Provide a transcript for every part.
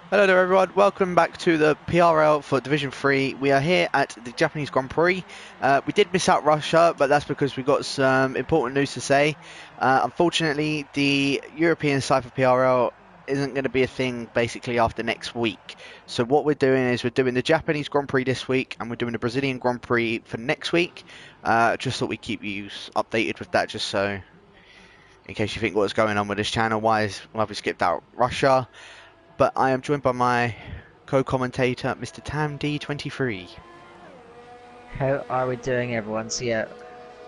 Hello there everyone, welcome back to the PRL for Division 3. We are here at the Japanese Grand Prix. We did miss out Russia, but that's because we got some important news to say. Unfortunately, the European side for PRL isn't going to be a thing basically after next week. So what we're doing is we're doing the Japanese Grand Prix this week and we're doing the Brazilian Grand Prix for next week. Just thought we'd keep you updated with that, just so in case you think what's going on with this channel, why have we skipped out Russia? But I am joined by my co-commentator, Mr. Tam D23. How are we doing, everyone? So yeah,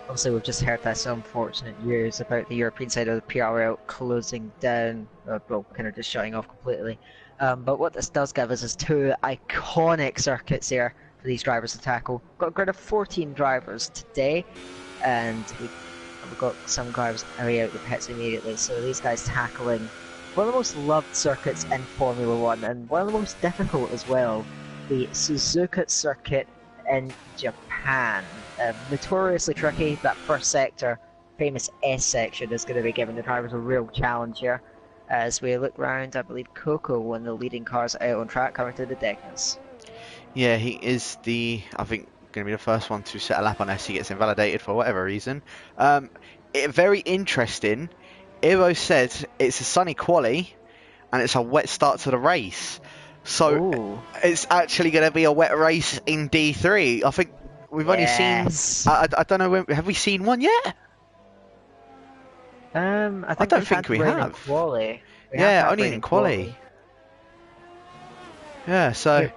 obviously we've just heard this unfortunate news about the European side of the PRL closing down, well, kind of just shutting off completely. But what this does give us is two iconic circuits here for these drivers to tackle. Got a grid of 14 drivers today, and we've got some drivers already out the pits immediately. So these guys tackling one of the most loved circuits in Formula One, and one of the most difficult as well, the Suzuka circuit in Japan. Notoriously tricky. That first sector, famous S section, is going to be giving the drivers a real challenge here. As we look round, I believe Coco, one of the leading cars out on track, coming to the decals. Yeah, he is I think, going to be the first one to set a lap unless he gets invalidated for whatever reason. Very interesting. Ivo said it's a sunny quali and it's a wet start to the race. So Ooh. it's actually going to be a wet race in D3. I think we've only seen... Yes. I don't know, have we seen one yet? I I think don't we've think had we rain in have. quali. We have Yeah, had only rain in in quali. Yeah, so...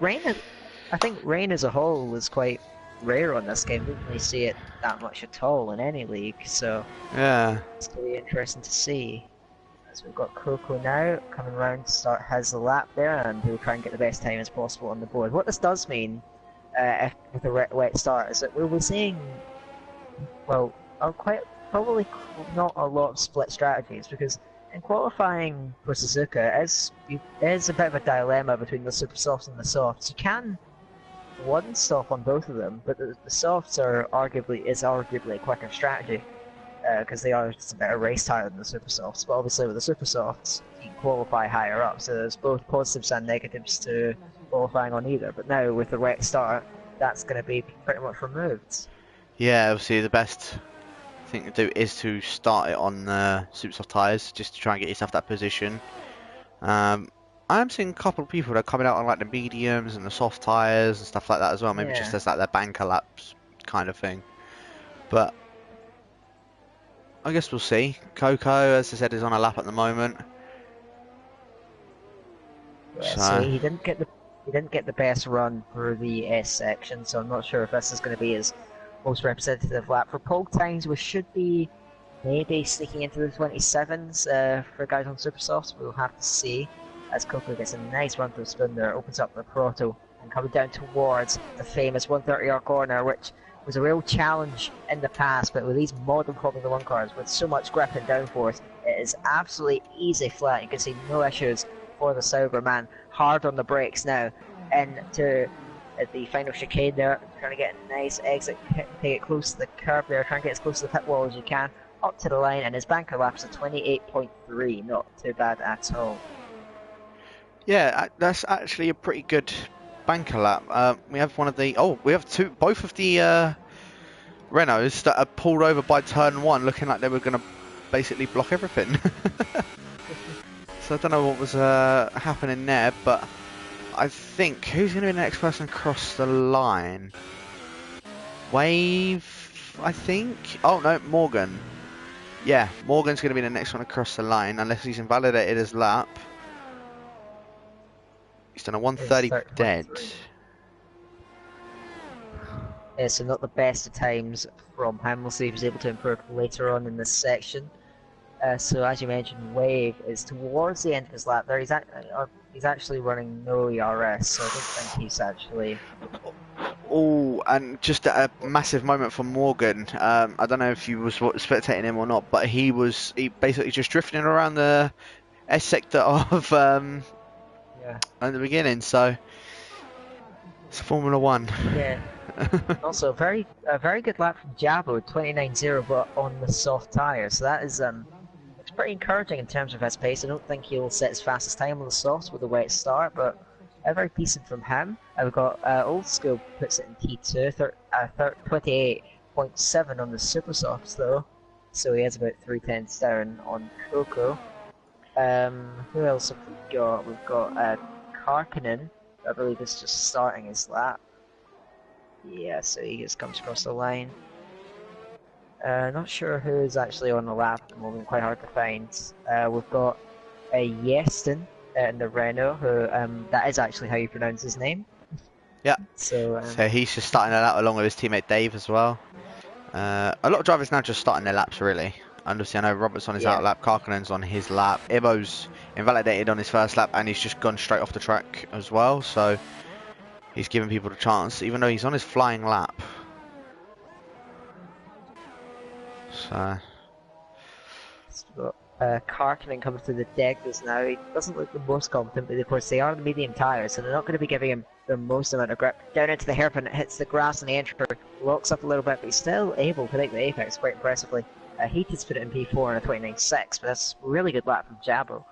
I think rain as a whole is quite rare on this game. We don't really see it that much at all in any league, so Yeah. it's going to be interesting to see. As we've got Coco now coming around to start his lap there, and he'll try and get the best time as possible on the board. What this does mean, with a wet start, is that we'll be seeing, well, quite probably not a lot of split strategies, because in qualifying for Suzuka, it is a bit of a dilemma between the super softs and the softs. You can one stop on both of them, but the softs is arguably a quicker strategy because they are just a better race tire than the super softs. But obviously with the super softs, you can qualify higher up, so there's both positives and negatives to qualifying on either. But now with the wet start, that's going to be pretty much removed. Yeah, obviously the best thing to do is to start it on super soft tyres, just to try and get yourself that position. I'm seeing a couple of people that are coming out on like the mediums and the soft tyres and stuff like that as well. Maybe just Yeah. as like their banker laps kind of thing. But I guess we'll see. Coco, as I said, is on a lap at the moment. Yeah, so So he didn't get the best run through the S section, so I'm not sure if this is going to be his most representative lap. For pole times, we should be maybe sneaking into the 27s for guys on super softs. We'll have to see. As Coco gets a nice run through spin there, opens up the throttle and coming down towards the famous 130R corner, which was a real challenge in the past, but with these modern Formula 1 cars with so much grip and downforce, it is absolutely easy flat. You can see no issues for the Sauberman. Hard on the brakes now into the final chicane there, trying to get a nice exit, take it close to the curb there, trying to get as close to the pit wall as you can, up to the line, and his banker lap's at 28.3, not too bad at all. yeah, that's actually a pretty good banker lap. We have both of the Renaults that are pulled over by turn one, looking like they were going to basically block everything. So I don't know what was happening there, but I think who's going to be the next person across the line? Wave, I think. Oh no, Morgan. Yeah, Morgan's going to be the next one across the line, unless he's invalidated his lap. He's done a 130 dead. Yeah, so not the best of times from him. We'll see if he's able to improve later on in this section. So as you mentioned, Wave is towards the end of his lap there. He's actually running no ERS, so I don't think he's actually... Oh, and just a massive moment for Morgan. I don't know if you was spectating him or not, but he basically just drifting around the S sector of Yeah. at the beginning. So it's Formula One. Yeah. Also, a very good lap from Jabo, 29.0, but on the soft tyre. So that is pretty encouraging in terms of his pace. I don't think he'll set his fastest time on the softs with the way it start, but very decent from him. We've got Old School puts it in P2, 28.7 on the super softs though, so he has about 3 tenths down on Coco. Who else have we got? We've got Karkinen, I believe is just starting his lap. Yeah, so he just comes across the line. Not sure who is actually on the lap at the moment, quite hard to find. We've got Yeston in the Renault, who that is actually how you pronounce his name. Yeah. So he's just starting that out along with his teammate Dave as well. A lot of drivers now just starting their laps really. Obviously, I know Robert's on his out lap, Karkinen's on his lap, Ibo's invalidated on his first lap, and he's just gone straight off the track as well. So he's giving people the chance, even though he's on his flying lap. So Karkinen comes through the deck just now. He doesn't look the most confident, but of course they are the medium tyres, so they're not going to be giving him the most amount of grip. Down into the hairpin, it hits the grass in the entry, locks up a little bit, but he's still able to make the apex quite impressively. Heated put it in P4 and a 29.6, but that's a really good lap from Jabo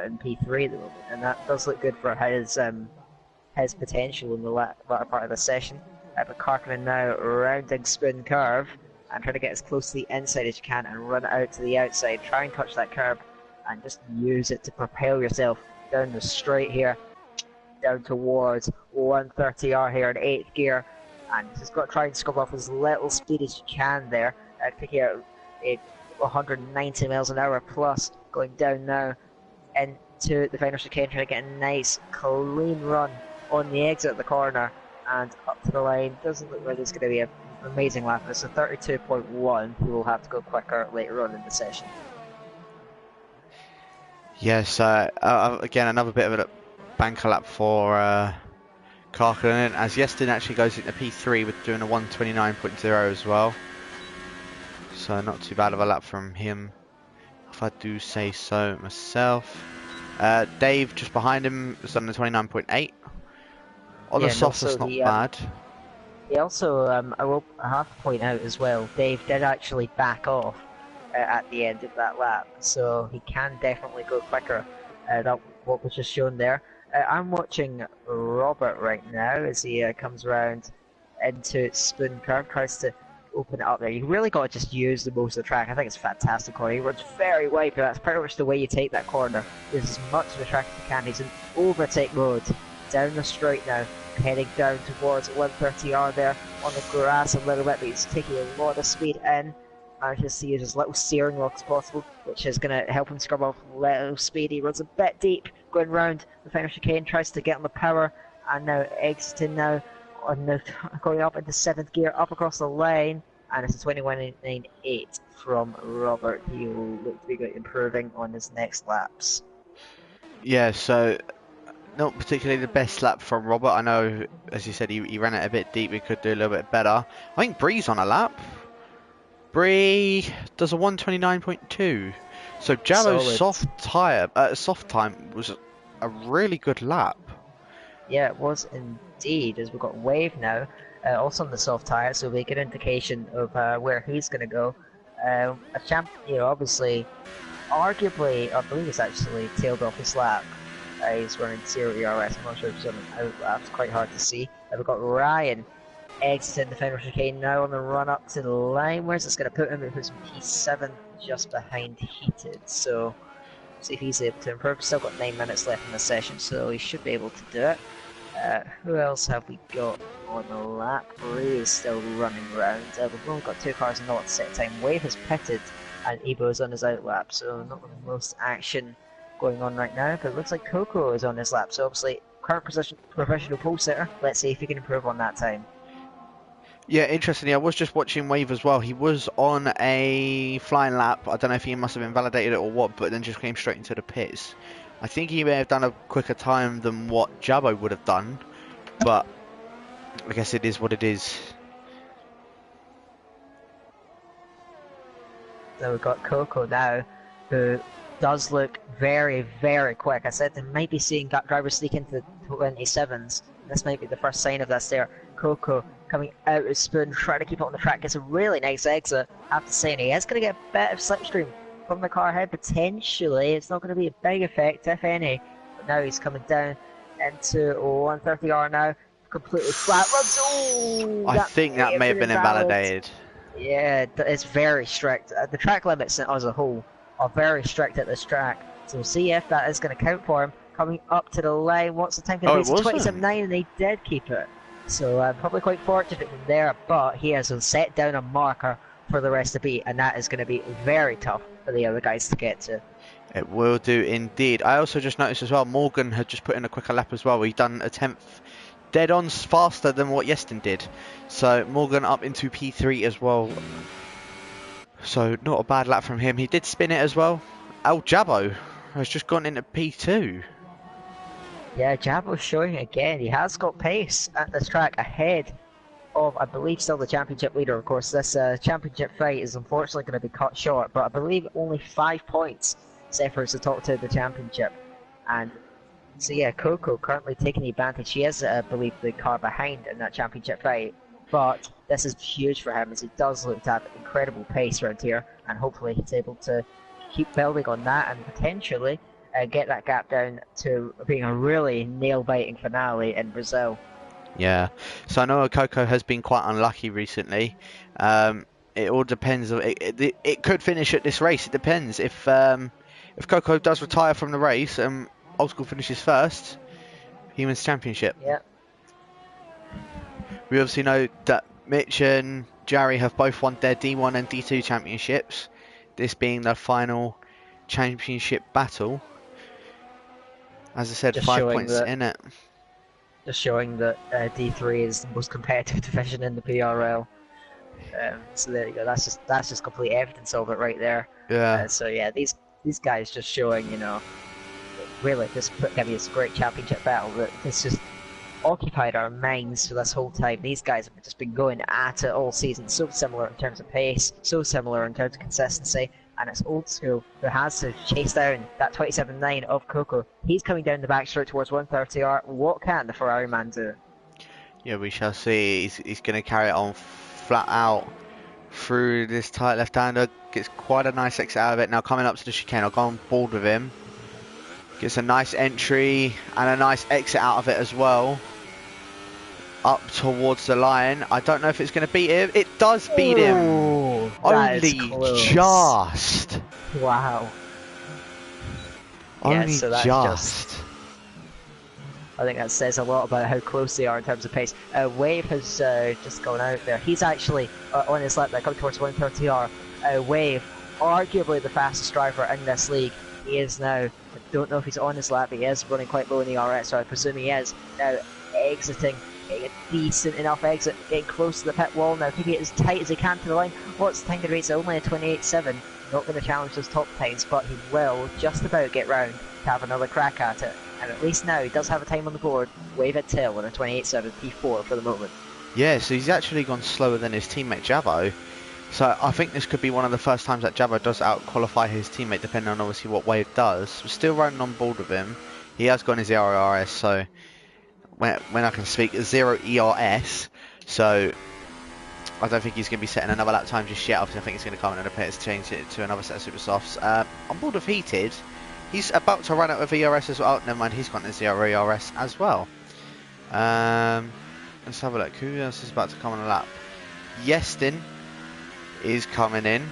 in P3 at the moment, and that does look good for his potential in the latter part of the session. But Karkinen now rounding Spoon Curve and trying to get as close to the inside as you can and run out to the outside. Try and touch that curb and just use it to propel yourself down the straight here, down towards 130R here in 8th gear, and just got to try and scrub off as little speed as you can there. Picking out 190 miles an hour plus, going down now into the final chicane, trying to get a nice clean run on the exit of the corner and up to the line. Doesn't look like it's going to be an amazing lap. It's a 32.1. He will have to go quicker later on in the session. yes, again another bit of a banker lap for Karkinen, as Yestin actually goes into P3 with doing a 129.0 as well. So not too bad of a lap from him, if I do say so myself. Dave just behind him is on the 29.8. On the softs, that's not bad. He also, I have to point out as well, Dave did actually back off at the end of that lap, so he can definitely go quicker. That what was just shown there. I'm watching Robert right now as he comes around into Spoon Curve, tries to open it up there. You really got to just use the most of the track. I think it's a fantastic corner. He runs very wide, but that's pretty much the way you take that corner. Use as much of the track as you can. He's in overtake mode. Down the straight now, heading down towards 130R there on the grass a little bit, but he's taking a lot of speed in. Manages to use as little steering lock as possible, which is going to help him scrub off a little speed. He runs a bit deep, going round the final chicane, tries to get on the power, and now exiting now, going up into 7th gear, up across the line, and it's a 21.98 from Robert. He will look to be improving on his next laps. Yeah, so not particularly the best lap from Robert. I know, as you said, he ran it a bit deep. He could do a little bit better. I think Bree's on a lap. Bree does a 129.2. So Jabo's soft time was a really good lap. Yeah, it was indeed, as we've got Wave now, also on the soft tyre, so we get an indication of where he's going to go. A champ, obviously, arguably, I believe he's actually tailed off his lap. He's running 0 ERS, I'm not sure if he's on an out lap, it's quite hard to see. We've got Ryan exiting the final chicane now on the run up to the line. Where's this going to put him? It was P7 just behind Heated, so see if he's able to improve. Still got 9 minutes left in the session, so he should be able to do it. Who else have we got on the lap? Bree is still running around. We've only got 2 cars not at the set time. Wave has pitted and Ebo is on his out lap, so not the most action going on right now, but it looks like Coco is on his lap, so obviously current position professional pole sitter. Let's see if he can improve on that time. Yeah, interestingly, I was just watching Wave as well. He was on a flying lap. I don't know if he must have invalidated it or what, but then just came straight into the pits. I think he may have done a quicker time than what Jabo would have done, but I guess it is what it is. So we've got Coco now, who does look very, very quick. I said they might be seeing drivers sneak into the 27s. This might be the first sign of this there. Coco coming out of Spoon, trying to keep it on the track. It's a really nice exit. I have to say, and he is going to get a bit of slipstream from the car ahead, potentially. It's not going to be a big effect, if any. But now he's coming down into 130R now. Completely flat runs. Oh, I think that may have been invalidated. Yeah, it's very strict. The track limits as a whole are very strict at this track. So we'll see if that is going to count for him. Coming up to the line, what's the time going to be? It's 27.9 and they did keep it. So probably quite fortunate from there, but he has set down a marker for the rest of the beat, and that is going to be very tough for the other guys to get to. It will do indeed. I also just noticed as well, Morgan had just put in a quicker lap as well. He done a 10th dead on faster than what Yeston did. So Morgan up into P3 as well. So not a bad lap from him. He did spin it as well. Al Jabo has just gone into P2. Yeah, Jabo's showing again. He has got pace at this track ahead of, I believe, still the championship leader. Of course, this championship fight is unfortunately going to be cut short, but I believe only 5 points separates the top 2 of the championship. And so yeah, Coco currently taking the advantage. He is, I believe, the car behind in that championship fight, but this is huge for him as he does look to have incredible pace around here, and hopefully he's able to keep building on that and potentially get that gap down to being a really nail-biting finale in Brazil. Yeah, so I know Coco has been quite unlucky recently. It all depends. It could finish at this race. It depends. If Coco does retire from the race and Old School finishes first, he wins championship. Yeah. We obviously know that Mitch and Jarry have both won their D1 and D2 championships. This being the final championship battle. As I said, just 5 points in it. Just showing that D3 is the most competitive division in the PRL. So there you go. That's just complete evidence of it right there. Yeah. So yeah, these guys just showing, you know, really this gave me this great championship battle that this just occupied our minds for this whole time. These guys have just been going at it all season. So similar in terms of pace, so similar in terms of consistency. And it's Old School who has to chase down that 27.9 of Coco. He's coming down the back straight towards 130R. What can the Ferrari man do? Yeah, we shall see. He's going to carry it on flat out through this tight left-hander. Gets quite a nice exit out of it. Now coming up to the chicane, I'll go on board with him. Gets a nice entry and a nice exit out of it as well. Up towards the line. I don't know if it's going to beat him. It does beat him. Only just. Wow. Only yeah, so that's just. I think that says a lot about how close they are in terms of pace. Wave has just gone out there. He's actually on his lap there, coming towards 130R. Wave, arguably the fastest driver in this league. He is now, I don't know if he's on his lap, but he is running quite low in the RS, so I presume he is now exiting. Getting a decent enough exit, getting close to the pit wall now, keeping it as tight as he can to the line. What's the time to race? Only a 28.7. Not going to challenge those top times, but he will just about get round to have another crack at it. And at least now he does have a time on the board. Wave at tail on a 28.7 P4 for the moment. Yeah, so he's actually gone slower than his teammate Jabo. So I think this could be one of the first times that Jabo does out-qualify his teammate, depending on obviously what Wave does. We're still running on board with him. He has gone his 0 ERS, so when I can speak, 0 ERS. So I don't think he's going to be setting another lap time just yet. Obviously, I think he's going to come in and appear to change it to another set of super softs. On board with Heated, he's about to run out of ERS as well. Oh, never mind, he's got his 0 ERS as well. Let's have a look. Who else is about to come on a lap? Yestin is coming in.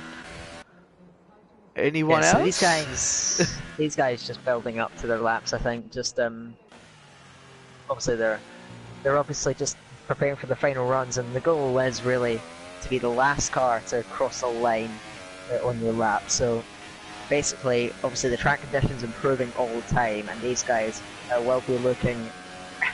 Anyone else? So these guys just building up to their laps. I think just obviously they're obviously just preparing for the final runs, and the goal is really to be the last car to cross the line on your lap. So basically, obviously the track conditions improving all the time, and these guys will be looking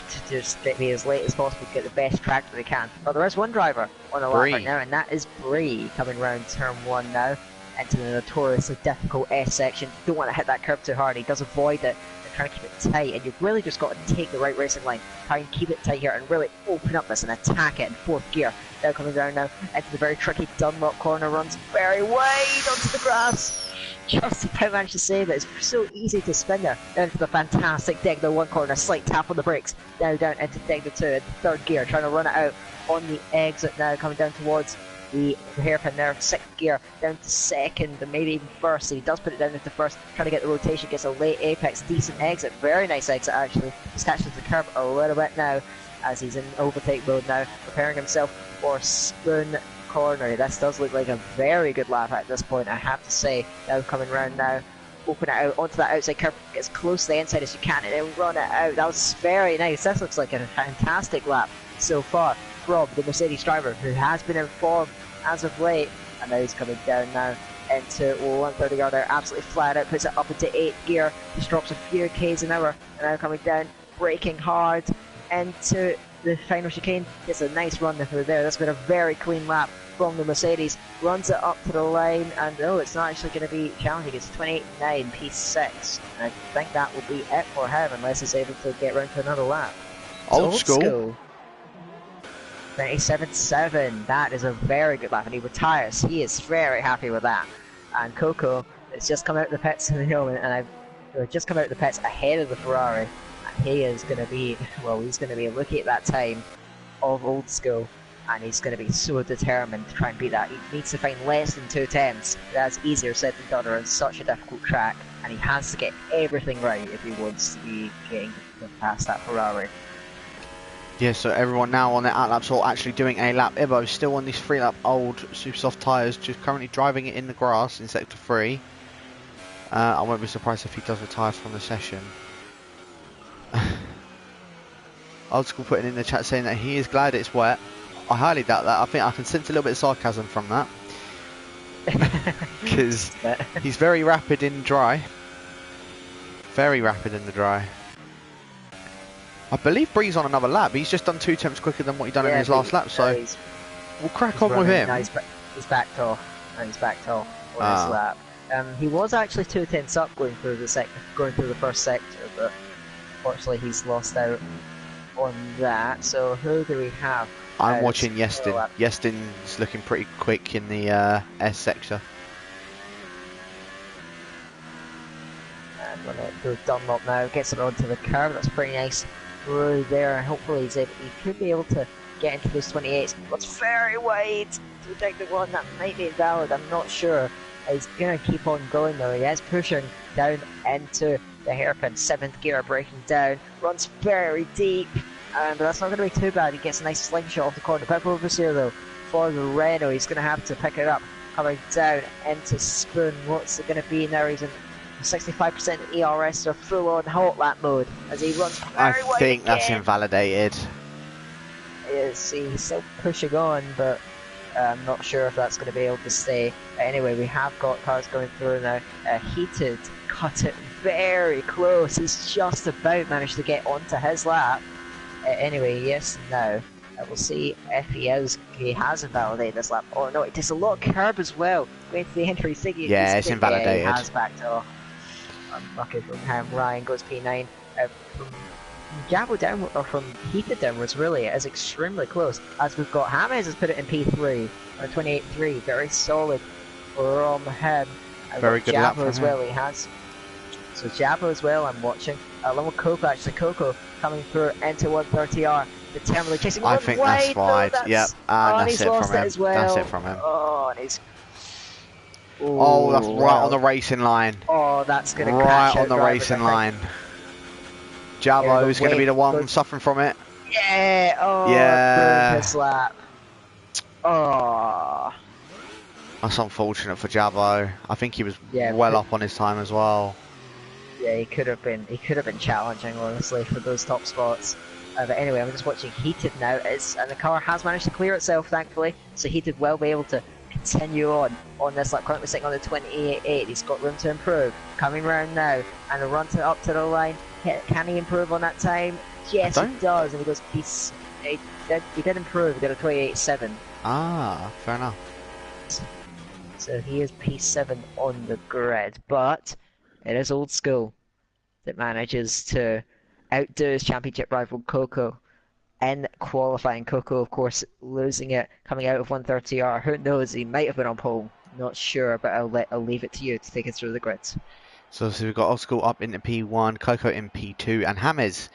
to just be as late as possible to get the best track that they can. But there is one driver on the lap right now, and that is Bree coming around turn 1 now into the notoriously difficult S section. Don't want to hit that curb too hard. He does avoid it and trying to keep it tight, and you've really just got to take the right racing line, try and keep it tight here and really open up this and attack it in 4th gear. Now coming down now into the very tricky Dunlop corner, runs very wide onto the grass. Just about managed to save it. It's so easy to spin there. Down to the fantastic Degner 1 corner, slight tap on the brakes. Now down into Degner 2 in 3rd gear, trying to run it out on the exit now, coming down towards the hairpin there, 6th gear, down to 2nd, and maybe even 1st. So he does put it down into 1st, trying to get the rotation, gets a late apex, decent exit, very nice exit actually. He's catching the curb a little bit now, as he's in overtake mode now, preparing himself for Spoon Corner. This does look like a very good lap at this point, I have to say. Now coming round now, open it out onto that outside curb, get as close to the inside as you can, and then run it out. That was very nice. This looks like a fantastic lap so far from the Mercedes driver, who has been in form as of late, and now he's coming down now into 130 yard there, absolutely flat out, puts it up into 8th gear, just drops a few k's an hour, and now coming down, braking hard into the final chicane, gets a nice run through there. That's been a very clean lap from the Mercedes, runs it up to the line, and no, it's not actually going to be challenging. It's 28.9 P6, and I think that will be it for him unless he's able to get round to another lap. Old school. 27.7, that is a very good lap, and he retires. He is very happy with that. And Coco has just come out of the pits in the moment, and I've just come out of the pits ahead of the Ferrari, and he is going to be, well, he's going to be looking at that time of old school, and he's going to be so determined to try and beat that. He needs to find less than 2 tenths. That's easier said than done on such a difficult track, and he has to get everything right if he wants to be getting past that Ferrari. Yeah, so everyone now on their outlaps or actually doing a lap. Ibo's still on these 3-lap old super soft tyres, just currently driving it in the grass in sector 3. I won't be surprised if he does retire from the session. Old School putting in the chat saying that he is glad it's wet. I highly doubt that. I think I can sense a little bit of sarcasm from that. Because he's very rapid in dry. Very rapid in the dry. I believe Bree's on another lap. He's just done 2 tenths quicker than what he done in his last lap, so we'll crack on with him. No, he's backed off. No, he's backed off on his lap. He was actually 2 tenths up going through the first sector, but unfortunately he's lost out on that. So who do we have? I'm watching Yestin. Yestin's looking pretty quick in the S sector. And we're going to go Dunlop now. Gets it onto the curb. That's pretty nice. Through there, and hopefully he could be able to get into those 28s. What's very wide to take the one that might be invalid, I'm not sure. He's going to keep on going though. He is pushing down into the hairpin, 7th gear, breaking down, runs very deep, but that's not going to be too bad. He gets a nice slingshot off the corner. Purple oversteer though for the Renault. He's going to have to pick it up, coming down into Spoon. What's it going to be now? He's in 65% ERS or full-on hot lap mode as he runs very wide. I think that's invalidated. He's still pushing on, but I'm not sure if that's going to be able to stay. But anyway, we have got cars going through now. Heated cut it very close. He's just about managed to get onto his lap. Anyway, yes, now we'll see if he has invalidated this lap. Oh no, it does a lot of curb as well. Going to the entry, Siggy. Yeah, it's invalidated. He has backed off. Unlucky from him. Ryan goes P9. From Jabo down, or from Heated downwards, really, it is extremely close. As we've got James has put it in P3, or 28.3, very solid from him. Very good lap from as well, he has. So Jabo as well, I'm watching. Along with Coco, actually, Coco coming through into 130R, determinedly chasing one. I think wide, that's wide, yep, and that's it from him. as well. That's it from him. Oh, and he's... Oh, that's right on the racing line. Oh, that's going to right on the racing line. Jabo's going to be the one suffering from it. Yeah. Oh, yeah. His lap. Oh. That's unfortunate for Jabo. I think he was well up on his time as well. Yeah, he could have been challenging, honestly, for those top spots. But anyway, I'm just watching Heated now, and the car has managed to clear itself, thankfully. So Heated will be able to continue on this lap, currently sitting on the 28.8. He's got room to improve. Coming round now, and a run up to the line. Can he improve on that time? Yes, he does, and he goes he did improve. He got a 28.7. Ah, fair enough. So he is P7 on the grid, but it is Old School that manages to outdo his championship rival Coco in qualifying. Coco, of course, losing it coming out of 130R. Who knows? He might have been on pole. Not sure, but I'll leave it to you to take us through the grids. So we've got Old School up into P1, Coco in P2, and James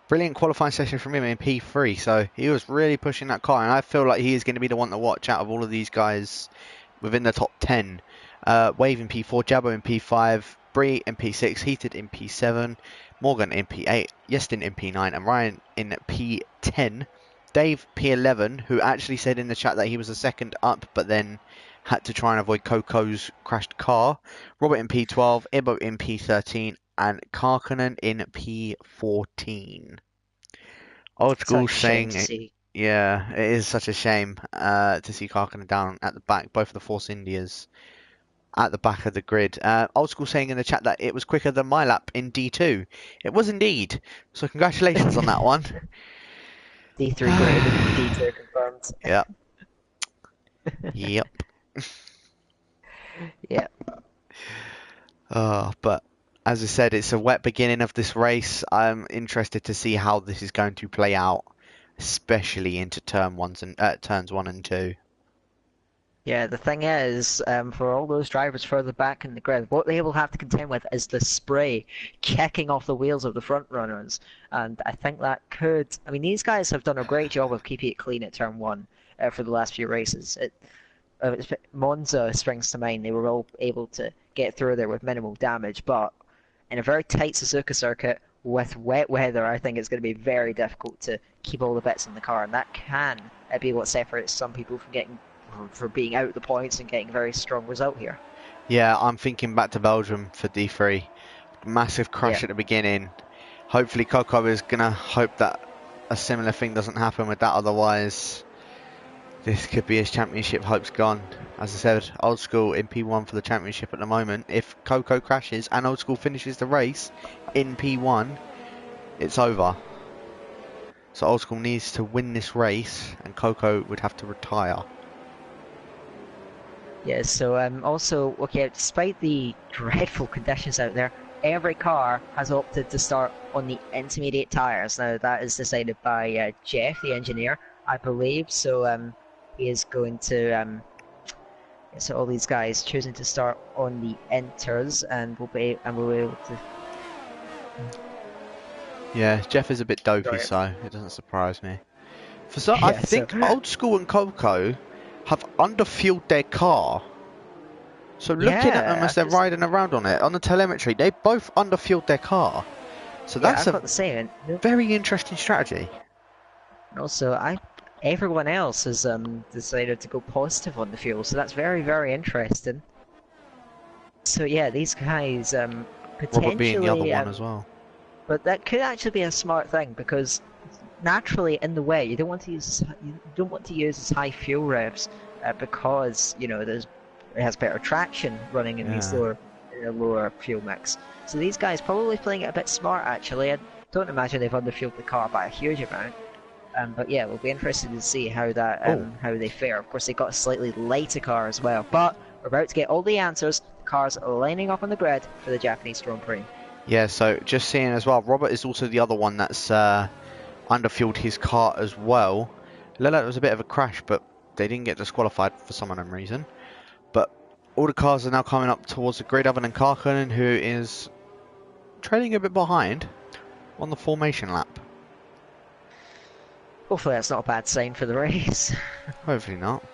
Brilliant qualifying session from him in P3, so he was really pushing that car, and I feel like he is going to be the one to watch out of all of these guys within the top 10. Wave in P4, Jabbo in P5, Bree in P6, Heated in P7, Morgan in P8, Yestin in P9, and Ryan in P10. Dave P11, who actually said in the chat that he was the second up, but then had to try and avoid Coco's crashed car. Robert in P12, Ibo in P13, and Karkkonen in P14. Old school Such a shame saying, to see. yeah, it is such a shame to see Karkkonen down at the back, both of the Force Indias at the back of the grid. Old school saying in the chat that it was quicker than my lap in D2. It was indeed. So congratulations on that one. D3 greater than D2 confirmed. Yep. Yep. Yeah. But as I said, it's a wet beginning of this race. I'm interested to see how this is going to play out, especially into turns 1 and 2. Yeah, the thing is, for all those drivers further back in the grid, what they will have to contend with is the spray kicking off the wheels of the front runners. And I think that could... I mean, these guys have done a great job of keeping it clean at turn 1 for the last few races. Monza springs to mind. They were all able to get through there with minimal damage, but in a very tight Suzuka circuit with wet weather, I think it's going to be very difficult to keep all the bits in the car, and that can be what separates some people from being out the points and getting a very strong result here. Yeah, I'm thinking back to Belgium for D3. Massive crash at the beginning. Hopefully Coco is going to hope that a similar thing doesn't happen with that, otherwise this could be his championship hopes gone. As I said, Old School in P1 for the championship at the moment. If Coco crashes and Old School finishes the race in P1, it's over. So Old School needs to win this race and Coco would have to retire. Yeah, so also, okay, despite the dreadful conditions out there, every car has opted to start on the intermediate tyres. Now, that is decided by Jeff, the engineer, I believe. So he is going to... so all these guys choosing to start on the inters, and we'll be able to... Yeah, Jeff is a bit dopey, so it doesn't surprise me. For some, I think Old School and Coco have underfueled their car. So looking at them as they're riding around on it, on the telemetry, they both underfueled their car. So that's a very interesting strategy. And also, everyone else has decided to go positive on the fuel, so that's very, very interesting. So yeah, these guys potentially... Robert being the other one as well. But that could actually be a smart thing, because naturally in the way you don't want to use as high fuel revs because it has better traction running in these lower fuel mix. So these guys probably playing it a bit smart actually. I don't imagine they've underfueled the car by a huge amount. But yeah, we'll be interested to see how how they fare. Of course, they got a slightly lighter car as well. But we're about to get all the answers. The cars are lining up on the grid for the Japanese Grand Prix. Yeah, so just seeing as well, Robert is also the other one that's underfueled his car as well. It looked like it was a bit of a crash, but they didn't get disqualified for some unknown reason. But all the cars are now coming up towards the grid, other than Karkkonen, who is trailing a bit behind on the formation lap. Hopefully that's not a bad sign for the race. Hopefully not.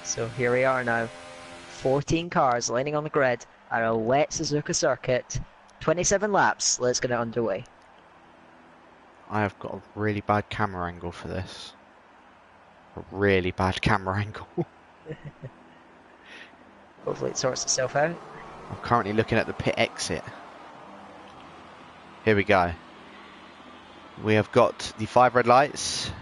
So here we are now. 14 cars lining on the grid at a wet Suzuka circuit. 27 laps. Let's get it underway. I have got a really bad camera angle for this. A really bad camera angle. Hopefully it sorts itself out. I'm currently looking at the pit exit. Here we go. We have got the 5 red lights.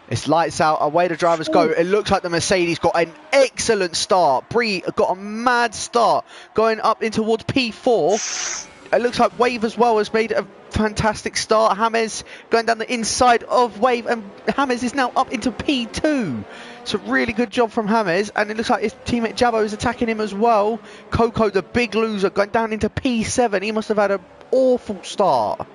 It's lights out, away the drivers go. It looks like the Mercedes got an excellent start. Bree got a mad start going up in towards P4. It looks like Wave as well has made a fantastic start. James going down the inside of Wave, and James is now up into P2. So really good job from James, and it looks like his teammate Jabbo is attacking him as well. Coco, the big loser, going down into P7. He must have had an awful start.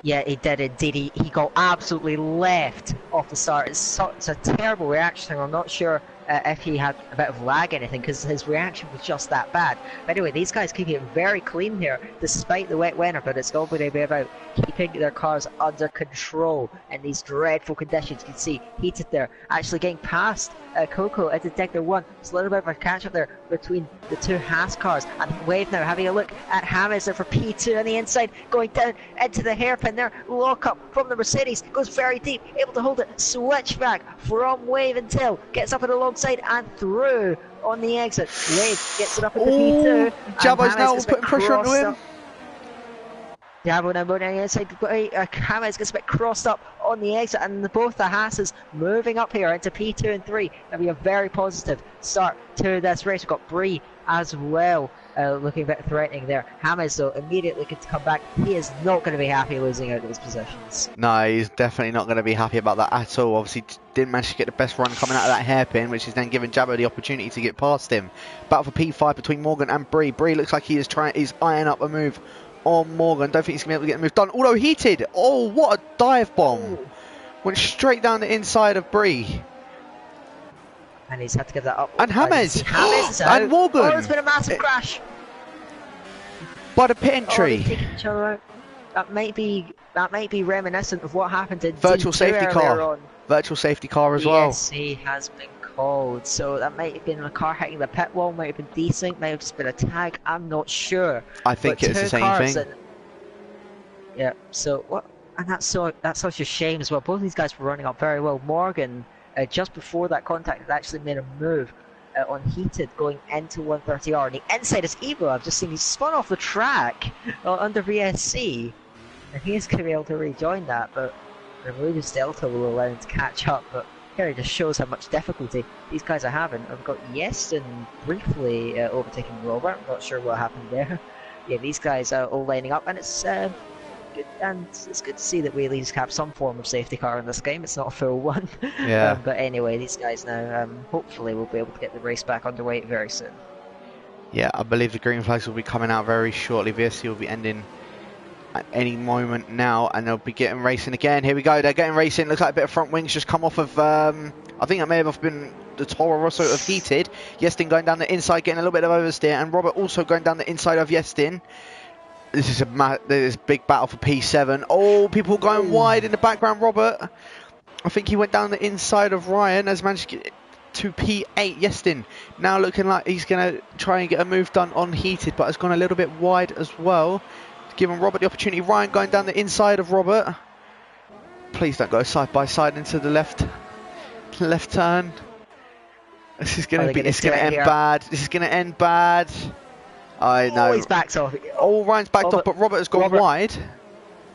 Yeah, he did indeed. He got absolutely left off the start. It's a terrible reaction. I'm not sure if he had a bit of lag or anything, because his reaction was just that bad. But anyway, these guys keep it very clean here, despite the wet weather, but it's all going to be about keeping their cars under control in these dreadful conditions. You can see heated there, actually getting past Coco at detector 1. It's a little bit of a catch up there between the two Haas cars, and Wave now having a look at Hammers there for P2 on the inside, going down into the hairpin there. Lock up from the Mercedes, goes very deep, able to hold it, switch back from Wave until gets up and alongside and through on the exit. Wave gets it up into P2. Jabo's now putting pressure onto him. Jabo now moving inside. Hammers gets a bit crossed up on the exit, and both the Hasses moving up here into P2 and 3. That'll be a very positive start to this race. We've got Bree as well, looking a bit threatening there. Hammers though immediately gets to come back. He is not going to be happy losing out those positions. No, he's definitely not going to be happy about that at all. Obviously didn't manage to get the best run coming out of that hairpin, which is then giving Jabo the opportunity to get past him. Battle for P5 between Morgan and Bree. Bree looks like he's eyeing up a move on Morgan. Don't think he's going to be able to get the move done. Although heated. Oh, what a dive bomb. Went straight down the inside of Bree. And he's had to give that up. And Hammers. Hammers is out. And Morgan. Oh, there's been a massive crash. By the pit entry. They've taken each other out. That might be reminiscent of what happened in virtual D2 safety car. on. Virtual safety car as well. VSC has been called, so that might have been a car hitting the pit wall, might have been desync, might have just been a tag. I'm not sure. I think it's the same thing. Yeah. So what? And that's such a shame as well. Both of these guys were running up very well. Morgan, just before that contact, had actually made a move on heated going into 130R. And the inside is Evo. I've just seen he spun off the track under VSC, and he's going to be able to rejoin that, but I believe his Delta will allow him to catch up. But here it just shows how much difficulty these guys are having. I've got Yeston briefly overtaking Robert. I'm not sure what happened there. Yeah, these guys are all lining up, and it's good, and it's good to see that we at least have some form of safety car in this game. It's not a full one. Yeah. But anyway, these guys now hopefully will be able to get the race back underway very soon. Yeah, I believe the green flags will be coming out very shortly. VSC will be ending at any moment now, and they'll be getting racing again. Here we go, they're getting racing. Looks like a bit of front wings just come off of, I think that may have been the Toro Rosso of heated. Yestin going down the inside, getting a little bit of oversteer, and Robert also going down the inside of Yestin. This is a big battle for P7. Oh, people going wide in the background. Robert, I think he went down the inside of Ryan, has managed to get to P8. Yestin now looking like he's going to try and get a move done on heated, but has gone a little bit wide as well, giving Robert the opportunity. Ryan going down the inside of Robert. Please don't go side by side into the left turn. This is going to end bad. This is going to end bad. I know. He's backed off. Oh, Ryan's backed off, but Robert has gone wide.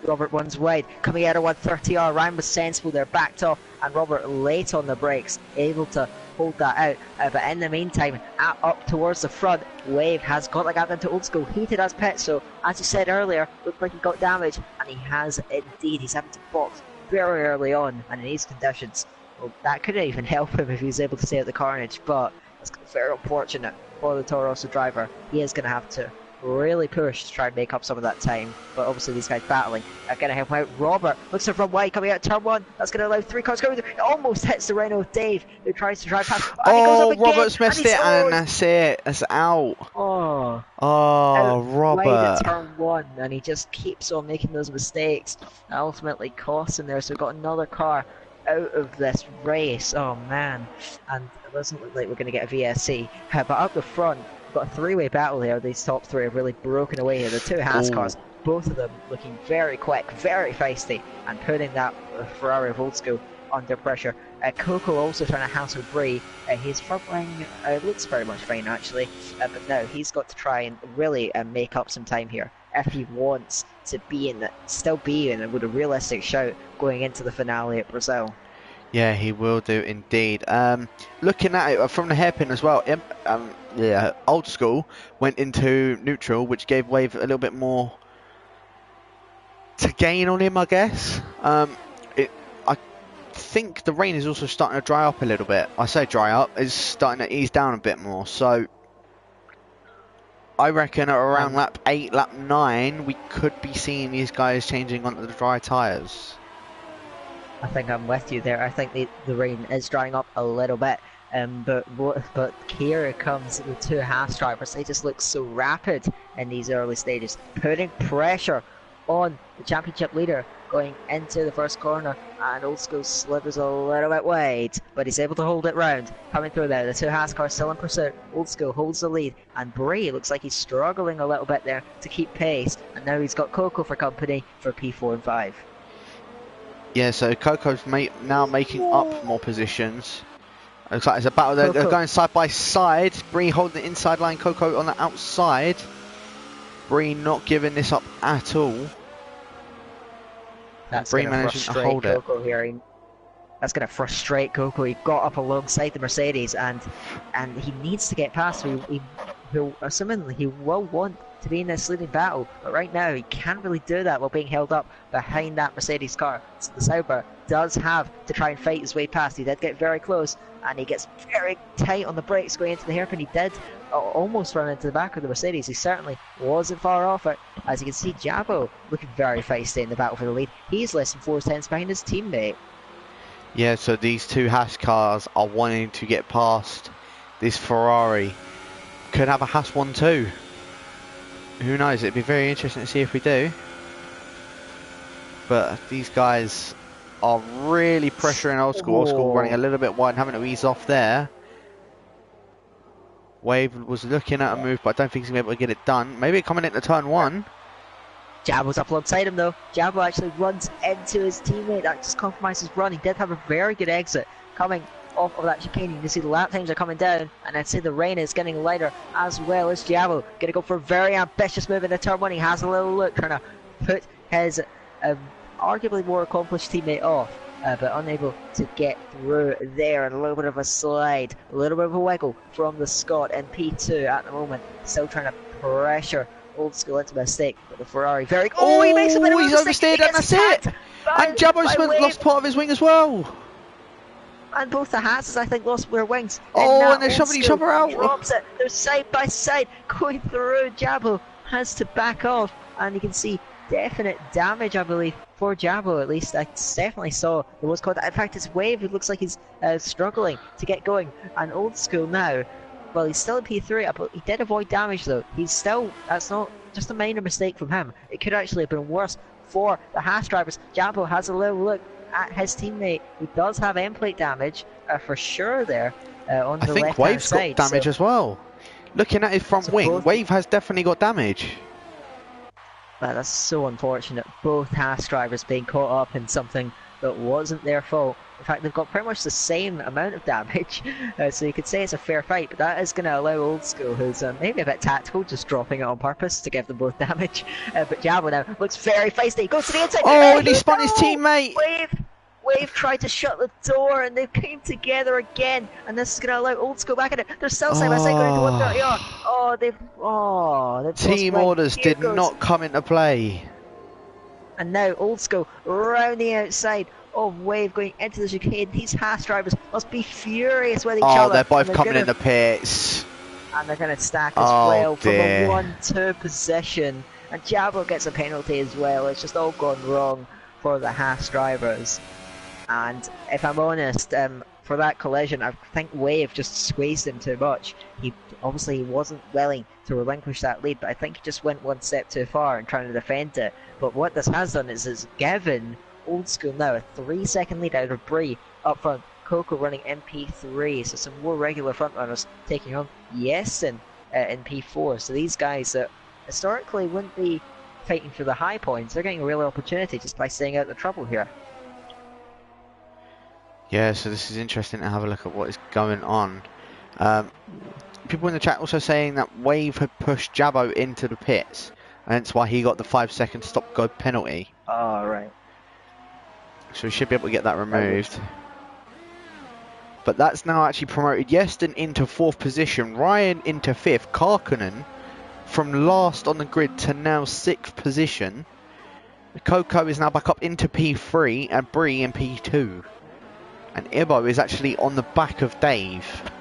Robert one's wide. Coming out of 130R, Ryan was sensible there, backed off, and Robert late on the brakes, able to hold that out. But in the meantime, up towards the front, Wave has got the gap into Old School. Heated as pit, so as you said earlier, looked like he got damage, and he has indeed. He's having to box very early on, and in these conditions, well, that couldn't even help him if he was able to stay out the carnage, but it's very unfortunate for the Toro Rosso driver. He is going to have to really push to try and make up some of that time, but obviously these guys battling are going to help him out. Robert looks to run wide coming out turn 1. That's going to allow 3 cars going through. It almost hits the Renault Dave, who tries to drive past. Oh, Robert's missed it, and that's it. That's out. Oh, Robert. Wide at turn 1, and he just keeps on making those mistakes. Ultimately costs him there, so we've got another car out of this race. Oh man, and it doesn't look like we're going to get a VSC. But up the front, we've got a three-way battle here. These top three have really broken away here. The two Haas cars, both of them looking very quick, very feisty, and putting that Ferrari of Old School under pressure. Coco also trying to hassle Bree. His front wing looks very much fine actually, but now he's got to try and really make up some time here if he wants to still be in with a realistic shout going into the finale at Brazil. Yeah, he will do indeed. Looking at it from the hairpin as well, yeah, Old School went into neutral, which gave Wave a little bit more to gain on him, I guess. I think the rain is also starting to dry up a little bit. I say dry up, it's starting to ease down a bit more, so I reckon at around lap 8, lap 9, we could be seeing these guys changing onto the dry tyres. I think I'm with you there. I think the rain is drying up a little bit. But here comes the two Haas drivers. They just look so rapid in these early stages, putting pressure on the championship leader going into the first corner, and Old School slithers a little bit wide, but he's able to hold it round. Coming through there, the two Haas cars still in pursuit. Old School holds the lead, and Bray looks like he's struggling a little bit there to keep pace, and now he's got Coco for company for P4 and 5. Yeah, so Coco's now making up more positions. Looks like it's a battle. They're going side by side. Bree holding the inside line, Coco on the outside. Bree not giving this up at all. That's Bree going to managing to hold Coco here. That's going to frustrate Coco. He got up alongside the Mercedes, and he needs to get past. Assuming he will want to be in this leading battle, but right now he can't really do that while being held up behind that Mercedes car. So the Sauber does have to try and fight his way past. He did get very close, and he gets very tight on the brakes going into the hairpin. He did almost run into the back of the Mercedes. He certainly wasn't far off it. As you can see, Jabo looking very feisty in the battle for the lead. He's less than 4 tenths behind his teammate. Yeah, so these two Haas cars are wanting to get past this Ferrari. Could have a Haas 1-2. Who knows? It'd be very interesting to see if we do. But these guys are really pressuring Old School. Old School running a little bit wide and having to ease off there. Wave was looking at a move, but I don't think he's going to be able to get it done. Maybe coming into turn 1. Jabo's up alongside him though. Jabo actually runs into his teammate. That just compromises run. He did have a very good exit coming off of that chicane. You can see the lap times are coming down, and I'd say the rain is getting lighter as well as Jabo. Gonna go for a very ambitious move in the turn 1. He has a little look, trying to put his arguably more accomplished teammate off. But unable to get through there, and a little bit of a slide, a little bit of a wiggle from the Scot in P2 at the moment. Still trying to pressure Old School into a mistake, but the Ferrari very... Oh, he makes a bit of a he's mistake. oversteered, and that's it! And Jabo's lost part of his wing as well. And both the Haas, I think, lost their wings. And they're shoving each other out. Drops it. They're side by side going through. Jabo has to back off, and you can see definite damage, I believe, for Jabo. At least I definitely saw there was contact. In fact, his wave, it looks like he's struggling to get going. And Old School now, well, he's still in P3, but he did avoid damage though. He's still, that's not just a minor mistake from him. It could actually have been worse for the Haas drivers. Jabo has a little look at his teammate, who does have end plate damage for sure there on the left-hand side. I think Wave's got damage as well. Looking at his front wing, Wave has definitely got damage. Well, that's so unfortunate. Both Haas drivers being caught up in something that wasn't their fault. In fact, they've got pretty much the same amount of damage, so you could say it's a fair fight, but that is going to allow Old School, who's maybe a bit tactical, just dropping it on purpose to give them both damage. But Jabo now looks very feisty, goes to the inside. Oh, and he spun his teammate! Wave tried to shut the door, and they came together again, and this is going to allow Old School back in it. They're still side by side going into 130. They've team orders did not come into play. And now Old School round the outside of Wave going into the chicane. These Haas drivers must be furious with each other. Oh, they're both coming in the pits. And they're going to stack as well from a 1-2 position. And Jabo gets a penalty as well. It's just all gone wrong for the Haas drivers. And if I'm honest, for that collision, I think Wave just squeezed him too much. He wasn't willing to relinquish that lead, but I think he just went one step too far in trying to defend it. But what this has done is it's given Old School now a 3-second lead out of Bree up front. Coco running in P3, so some more regular front runners taking on Yesin in P4. So these guys that historically wouldn't be fighting for the high points, they're getting a real opportunity just by staying out of trouble here. Yeah, so this is interesting to have a look at what is going on. People in the chat also saying that Wave had pushed Jabo into the pits, and that's why he got the 5-second stop-go penalty. Oh, right. So we should be able to get that removed. But that's now actually promoted Yeston into 4th position, Ryan into 5th, Karkkonen from last on the grid to now 6th position. Coco is now back up into P3 and Bree in P2. And Ibo is actually on the back of Dave.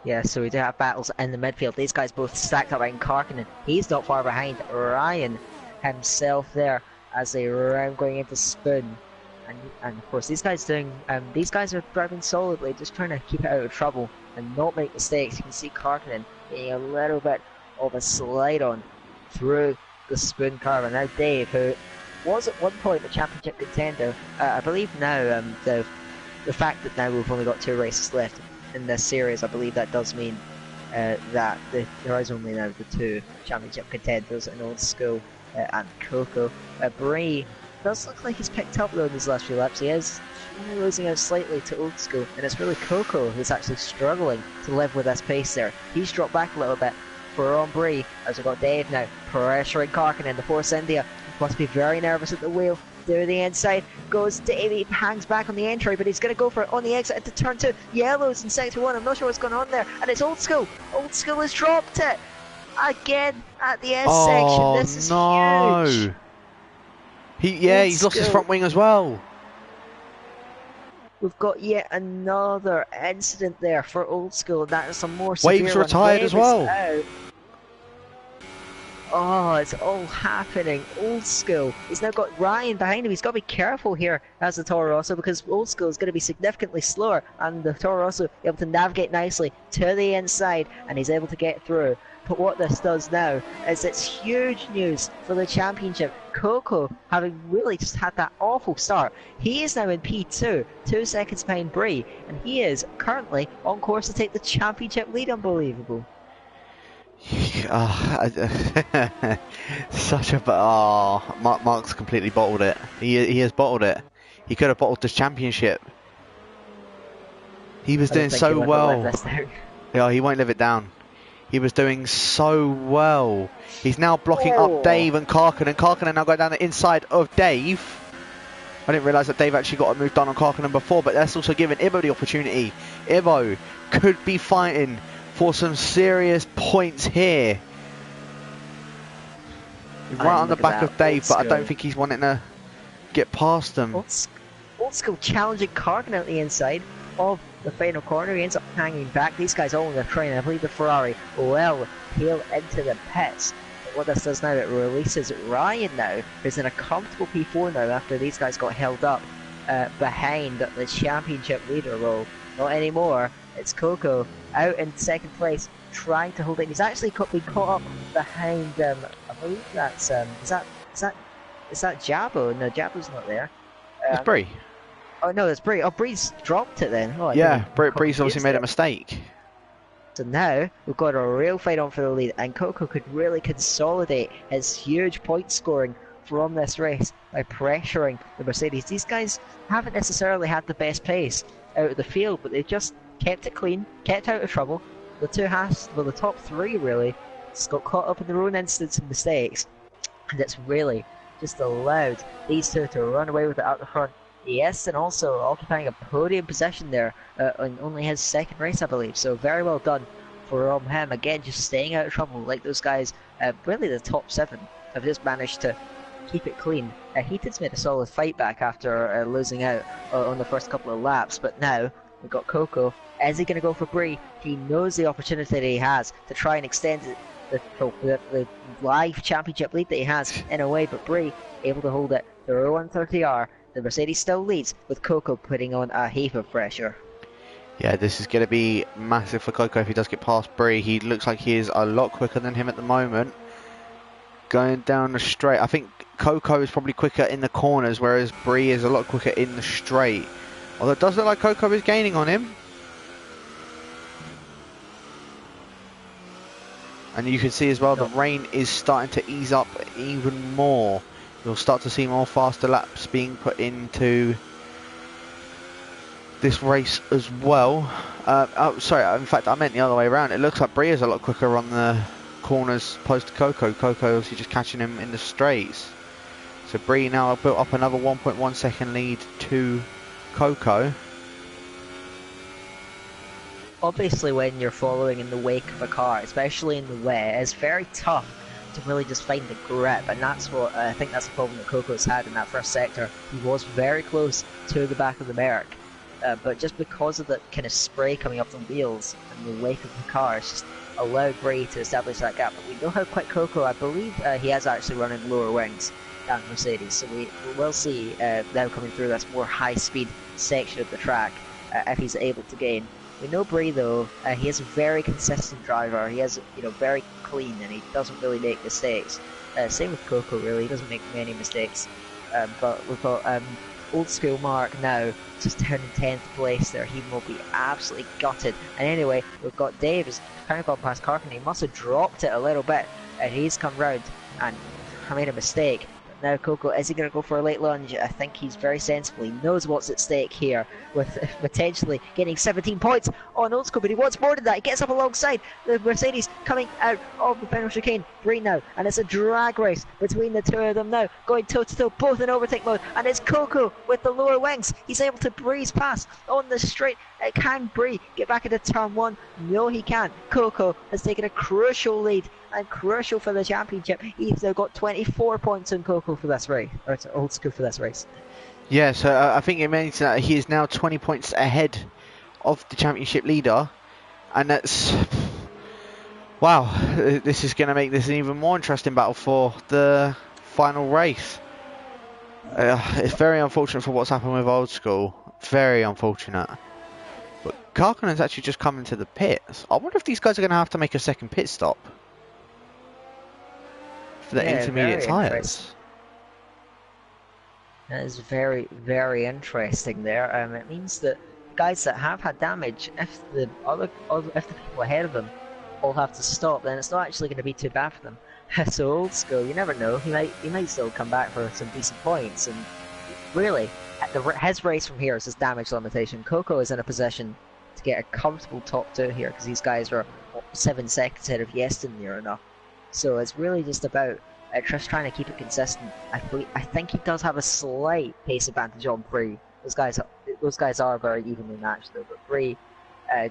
Yeah, so we do have battles in the midfield. These guys both stacked up behind Karkkonen. He's not far behind Ryan himself there as they round going into spin. And of course these guys are driving solidly, just trying to keep it out of trouble and not make mistakes. You can see Karkinen getting a little bit of a slide on through the spoon curve, and now Dave, who was at one point a championship contender, I believe now the fact that now we've only got 2 races left in this series, I believe that does mean that there is only now the 2 championship contenders in Old School and Coco. Bree does look like he's picked up though in these last few laps. He is losing out slightly to Old School, and it's really Coco who's actually struggling to live with this pace there. He's dropped back a little bit for Bree, as we've got Dave now pressuring Karkinen. The Force India must be very nervous at the wheel. Through the inside goes Davey, hangs back on the entry, but he's going to go for it on the exit into turn 2. Yellow's in sector 1, I'm not sure what's going on there, and it's Old School. Old School has dropped it again at the S section. This is huge. He's lost his front wing as well. We've got yet another incident there for Old School. That is a more severe Waves one. retired as well. Oh, it's all happening. Old School. He's now got Ryan behind him. He's got to be careful here as the Toro Rosso, because Old School is going to be significantly slower, and the Toro Rosso able to navigate nicely to the inside, and he's able to get through. But what this does now is it's huge news for the championship. Coco, having really just had that awful start, he is now in P2, 2 seconds behind Bree, and he is currently on course to take the championship lead. Unbelievable. Mark's completely bottled it. He has bottled it. He could have bottled this championship. He was doing so well. Yeah, he won't live it down. He was doing so well. He's now blocking up Dave and Karkinen. Karkinen now going down the inside of Dave. I didn't realise that Dave actually got moved down on Karkinen before, but that's also giving Ibo the opportunity. Ibo could be fighting for some serious points here. Right on the back of Dave, but I don't think he's wanting to get past them. Old School challenging Karkinen at the inside of the final corner. He ends up hanging back. These guys all in the train. I believe the Ferrari will peel into the pits. But what this does now, it releases Ryan now, who's in a comfortable P4 now after these guys got held up behind the championship leader role. Not anymore. It's Coco out in second place, trying to hold it. He's actually been caught up behind. I believe that's is that Jabo? No, Jabo's not there. It's Bree. Oh no, it's Bree. Oh, Bree's dropped it then. Oh, yeah, Bree's obviously made a mistake. So now we've got a real fight on for the lead, and Coco could really consolidate his huge point scoring from this race by pressuring the Mercedes. These guys haven't necessarily had the best pace out of the field, but they've just kept it clean, kept out of trouble. The top 3 really just got caught up in their own incidents and mistakes, and it's really just allowed these 2 to run away with it out the front. Yes, and also occupying a podium position there on only his 2nd race, I believe. So very well done for him. Again, just staying out of trouble like those guys. Really, the top 7 have just managed to keep it clean. Heaton's made a solid fight back after losing out on the first couple of laps, but now we've got Coco. Is he going to go for Bree? He knows the opportunity that he has to try and extend the live championship lead that he has in a way, but Bree able to hold it through 130R. The Mercedes still leads, with Coco putting on a heap of pressure. Yeah, this is going to be massive for Coco if he does get past Bree. He looks like he is a lot quicker than him at the moment. Going down the straight, I think Coco is probably quicker in the corners, whereas Bree is a lot quicker in the straight. Although it does look like Coco is gaining on him. And you can see as well the rain is starting to ease up even more. You'll start to see more faster laps being put into this race as well. Sorry, in fact I meant the other way around. It looks like Bree is a lot quicker on the corners opposed to Coco. Coco obviously just catching him in the straights. So Bree now built up another 1.1 second lead to Coco. Obviously when you're following in the wake of a car, especially in the wet, it's very tough to really just find the grip, and that's what I think that's the problem that Coco's had in that first sector. He was very close to the back of the Merc, but just because of the kind of spray coming up the wheels and the wake of the car, it's just allowed Bree to establish that gap. But we know how quick Coco, I believe he has actually running lower wings, than Mercedes. So we will see now coming through this more high-speed section of the track if he's able to gain. We know Brie though, he is a very consistent driver. He is, very clean and he doesn't really make mistakes. Same with Coco, really. He doesn't make many mistakes. But we've got Old School Mark now just down in 10th place there. He will be absolutely gutted. And anyway, we've got Dave who's kind of gone past Karkin. He must have dropped it a little bit. And he's come round and made a mistake. Now Coco, is he going to go for a late lunge? I think he's very sensible. He knows what's at stake here with potentially getting 17 points on Old School, but he wants more than that. He gets up alongside the Mercedes coming out of the final chicane. Green now, and it's a drag race between the two of them now, going toe-to-toe, both in overtake mode, and it's Coco with the lower wings. He's able to breeze past on the straight. Can Brie get back into turn one? No, he can't. Coco has taken a crucial lead and crucial for the championship. He's now got 24 points on Coco for this race, or to Old School for this race. Yeah, so I think it means that he is now 20 points ahead of the championship leader, and that's wow. This is going to make this an even more interesting battle for the final race. It's very unfortunate for what's happened with Old School. Very unfortunate. But Karkin has actually just come into the pits. I wonder if these guys are going to have to make a second pit stop for the intermediate tyres. That is very, very interesting there. It means that guys that have had damage, if the people ahead of them all have to stop, then it's not actually going to be too bad for them. So Old School, you never know. He might still come back for some decent points. And really, his race from here is his damage limitation. Coco is in a position to get a comfortable top two here because these guys are 7 seconds ahead of Yeston near enough. So it's really just about just trying to keep it consistent. I think he does have a slight pace advantage on Brie. Those guys are very evenly matched though, but Brie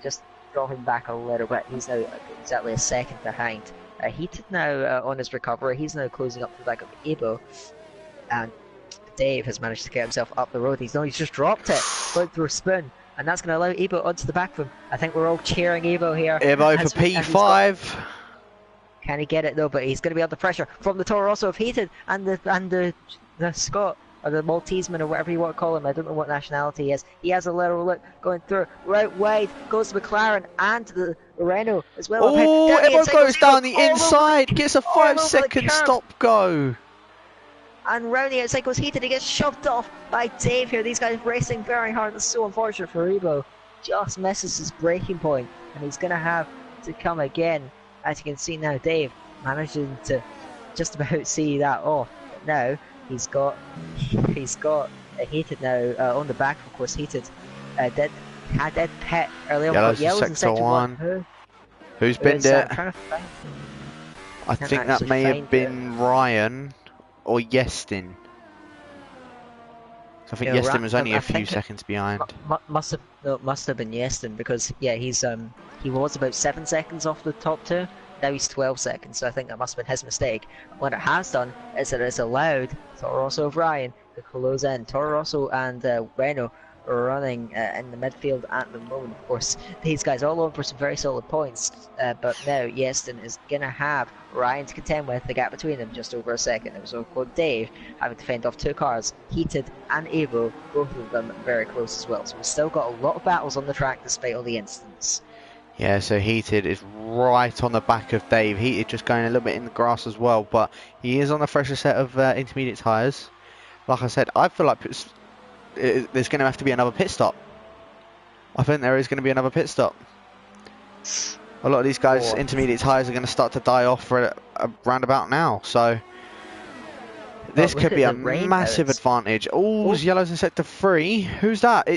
just dropping back a little bit. He's now exactly a second behind. Heated now on his recovery. He's now closing up to the back of Ebo, and Dave has managed to get himself up the road. He's just dropped it, going through a spin, and that's going to allow Ebo onto the back of him. I think we're all cheering Ebo here. Ebo for P5. Can he get it though? But he's going to be under pressure from the Toro Rosso of Heated and the Scot, or the Malteseman, or whatever you want to call him. I don't know what nationality he is. He has a little look going through right wide, goes to McLaren and the Renault as well. Oh, Ebo goes down the inside, gets a 5-second stop go. And round the outside goes Heated. He gets shoved off by Dave here. These guys racing very hard. That's so unfortunate for Ebo. Just misses his braking point, and he's going to have to come again. As you can see now, Dave managing to just about see that off. But now he's got Heated now on the back. Of course, Heated had pit early on. Yellows in sector 1. Who's been there? I think that may have been Ryan or Yestin. So I think Yestin was only a few seconds behind. Must have been Yestin, because yeah, he was about 7 seconds off the top two. Now he's 12 seconds, so I think that must have been his mistake. What it has done is that it's allowed Toro Rosso of Ryan to close in. Toro Rosso and Renault are running in the midfield at the moment. Of course, these guys all over for some very solid points, but now Yeston is going to have Ryan to contend with. The gap between them just over a second. It was called Dave having to fend off two cars, Heated and Evo, both of them very close as well. So we've still got a lot of battles on the track despite all the incidents. Yeah, so Heated is right on the back of Dave. Heated just going a little bit in the grass as well, but he is on a fresher set of intermediate tyres. Like I said, I feel like there's going to have to be another pit stop. I think there is going to be another pit stop. A lot of these guys' intermediate tyres are going to start to die off for a roundabout now, so this could be a massive advantage. Oh, yellows in sector 3. Who's that?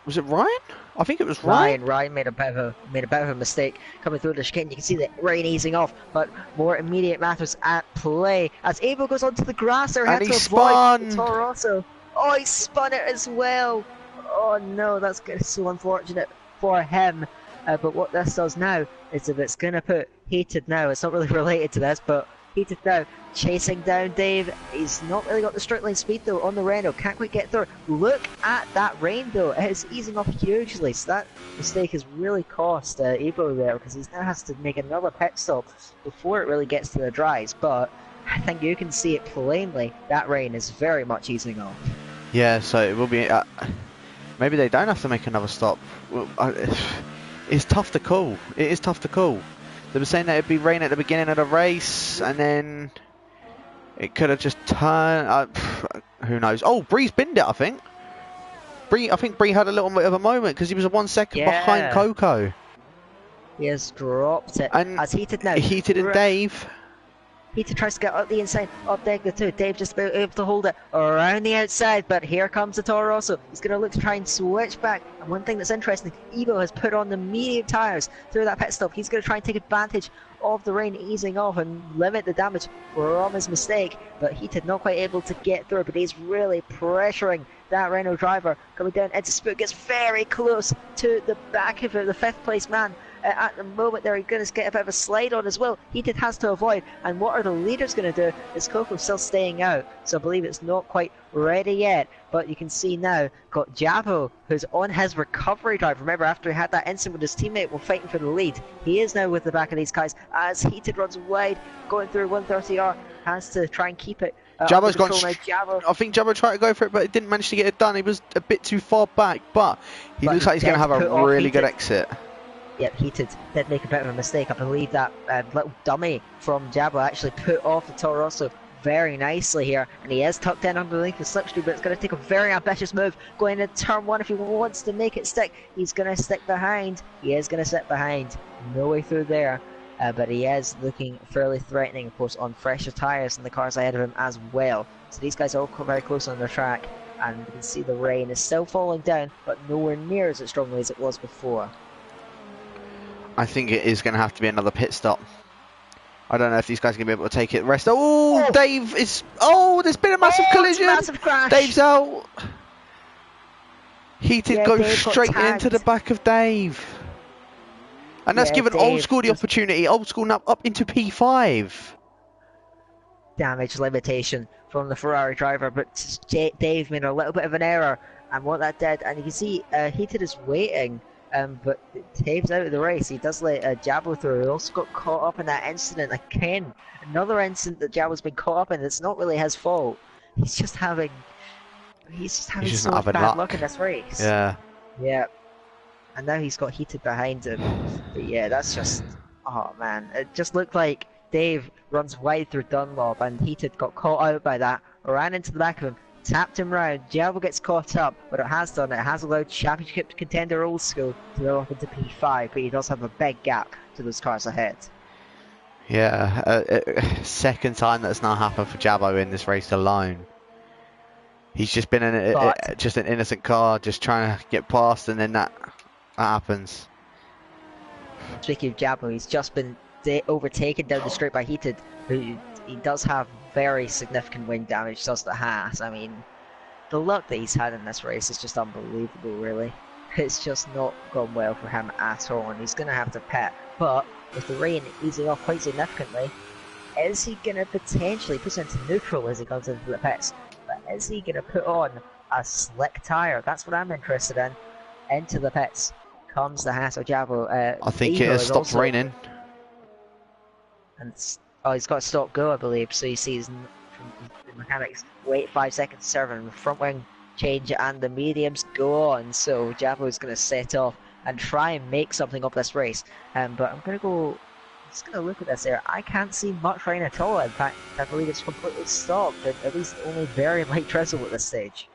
Was it Ryan? I think it was Ryan. Ryan made a bit of a mistake coming through the chicane. You can see the rain easing off, but more immediate matters at play as Abel goes onto the grass there. And he spun. Toro Rosso. Oh, he spun it as well. Oh no, that's so unfortunate for him. But what this does now is that it's going to put Heated now. It's not really related to this, but Heated now chasing down Dave. He's not really got the straight line speed though on the Renault. Can't quite get through. Look at that rain though. It is easing off hugely. So that mistake has really cost Ebo there, because he now has to make another pit stop before it really gets to the dries. But I think you can see it plainly. That rain is very much easing off. Yeah, so it will be. Maybe they don't have to make another stop. Well, it's tough to call. It is tough to call. They were saying that it'd be rain at the beginning of the race, and then it could have just turned. Who knows? Oh, Bree's binned it, I think. I think Bree had a little bit of a moment because he was 1 second behind Coco. He has dropped it. And as Heated now. Heated and Dave. Heated tries to get up the inside, up deck the two. Dave just able to hold it around the outside, but here comes the Toro Rosso. He's going to look to try and switch back. And one thing that's interesting, Evo has put on the medium tyres through that pit stop. He's going to try and take advantage of the rain easing off and limit the damage from his mistake. But Heated not quite able to get through, but he's really pressuring that Renault driver coming down into Spook. Gets very close to the back of it, the 5th place man. At the moment they're going to get a bit of a slide on as well. Heated has to avoid, and what are the leaders going to do? Is Coco still staying out, so I believe it's not quite ready yet, but you can see now got Jabo, who's on his recovery drive. Remember, after he had that incident with his teammate while fighting for the lead, he is now with the back of these guys as Heated runs wide, going through 130R, has to try and keep it. Jabo's gone. I think Jabo tried to go for it, but it didn't manage to get it done. He was a bit too far back, but he looks like he's going to have a really good exit. Yep, Heated did make a bit of a mistake. I believe that little dummy from Jabo actually put off the Toro Rosso very nicely here, and he is tucked in underneath the slipstream, but it's going to take a very ambitious move going into turn 1 if he wants to make it stick. He's going to stick behind. He is going to sit behind. No way through there, but he is looking fairly threatening, of course, on fresher tyres than the cars ahead of him as well. So these guys are all very close on their track, and you can see the rain is still falling down, but nowhere near as strongly as it was before. I think it is going to have to be another pit stop. I don't know if these guys are going to be able to take it. Rest. Oh, Dave is. Oh, there's been a massive collision. Massive crash. Dave's out. Heated goes straight into the back of Dave. And that's given Old School the opportunity. Old School now up into P5. Damage limitation from the Ferrari driver, but Dave made a little bit of an error. And what that did, and you can see Heated is waiting. But Dave's out of the race. He does let Jabo through. He also got caught up in that incident again. Another incident that Jabo's been caught up in. It's not really his fault. He's just having so much bad luck in this race. Yeah. Yeah. And now he's got Heated behind him. But yeah, that's just, oh man. It just looked like Dave runs wide through Dunlop, and Heated got caught out by that, ran into the back of him, tapped him round. Jabo gets caught up, but it has allowed championship contender Old School to go up into P5, but he does have a big gap to those cars ahead. Yeah, second time that's now happened for Jabo in this race alone. He's just been in just an innocent car, just trying to get past, and then that happens. Speaking of Jabo, he's just been overtaken down the straight by Heated, who he does have very significant wing damage, does the Haas. I mean, the luck that he's had in this race is just unbelievable, really. It's just not gone well for him at all, and he's going to have to pit. But with the rain easing off quite significantly, is he going to potentially put into neutral as he comes into the pits? But is he going to put on a slick tyre? That's what I'm interested in. Into the pits comes the Haas or Jabo. I think it has stopped raining. And he's got a stop go, I believe. So you see the mechanics wait 5 seconds, serving the front wing change and the mediums go on. So Jabo's going to set off and try and make something of this race. But I'm going to go. Just going to look at this here. I can't see much rain at all. In fact, I believe it's completely stopped. At least only very light drizzle at this stage.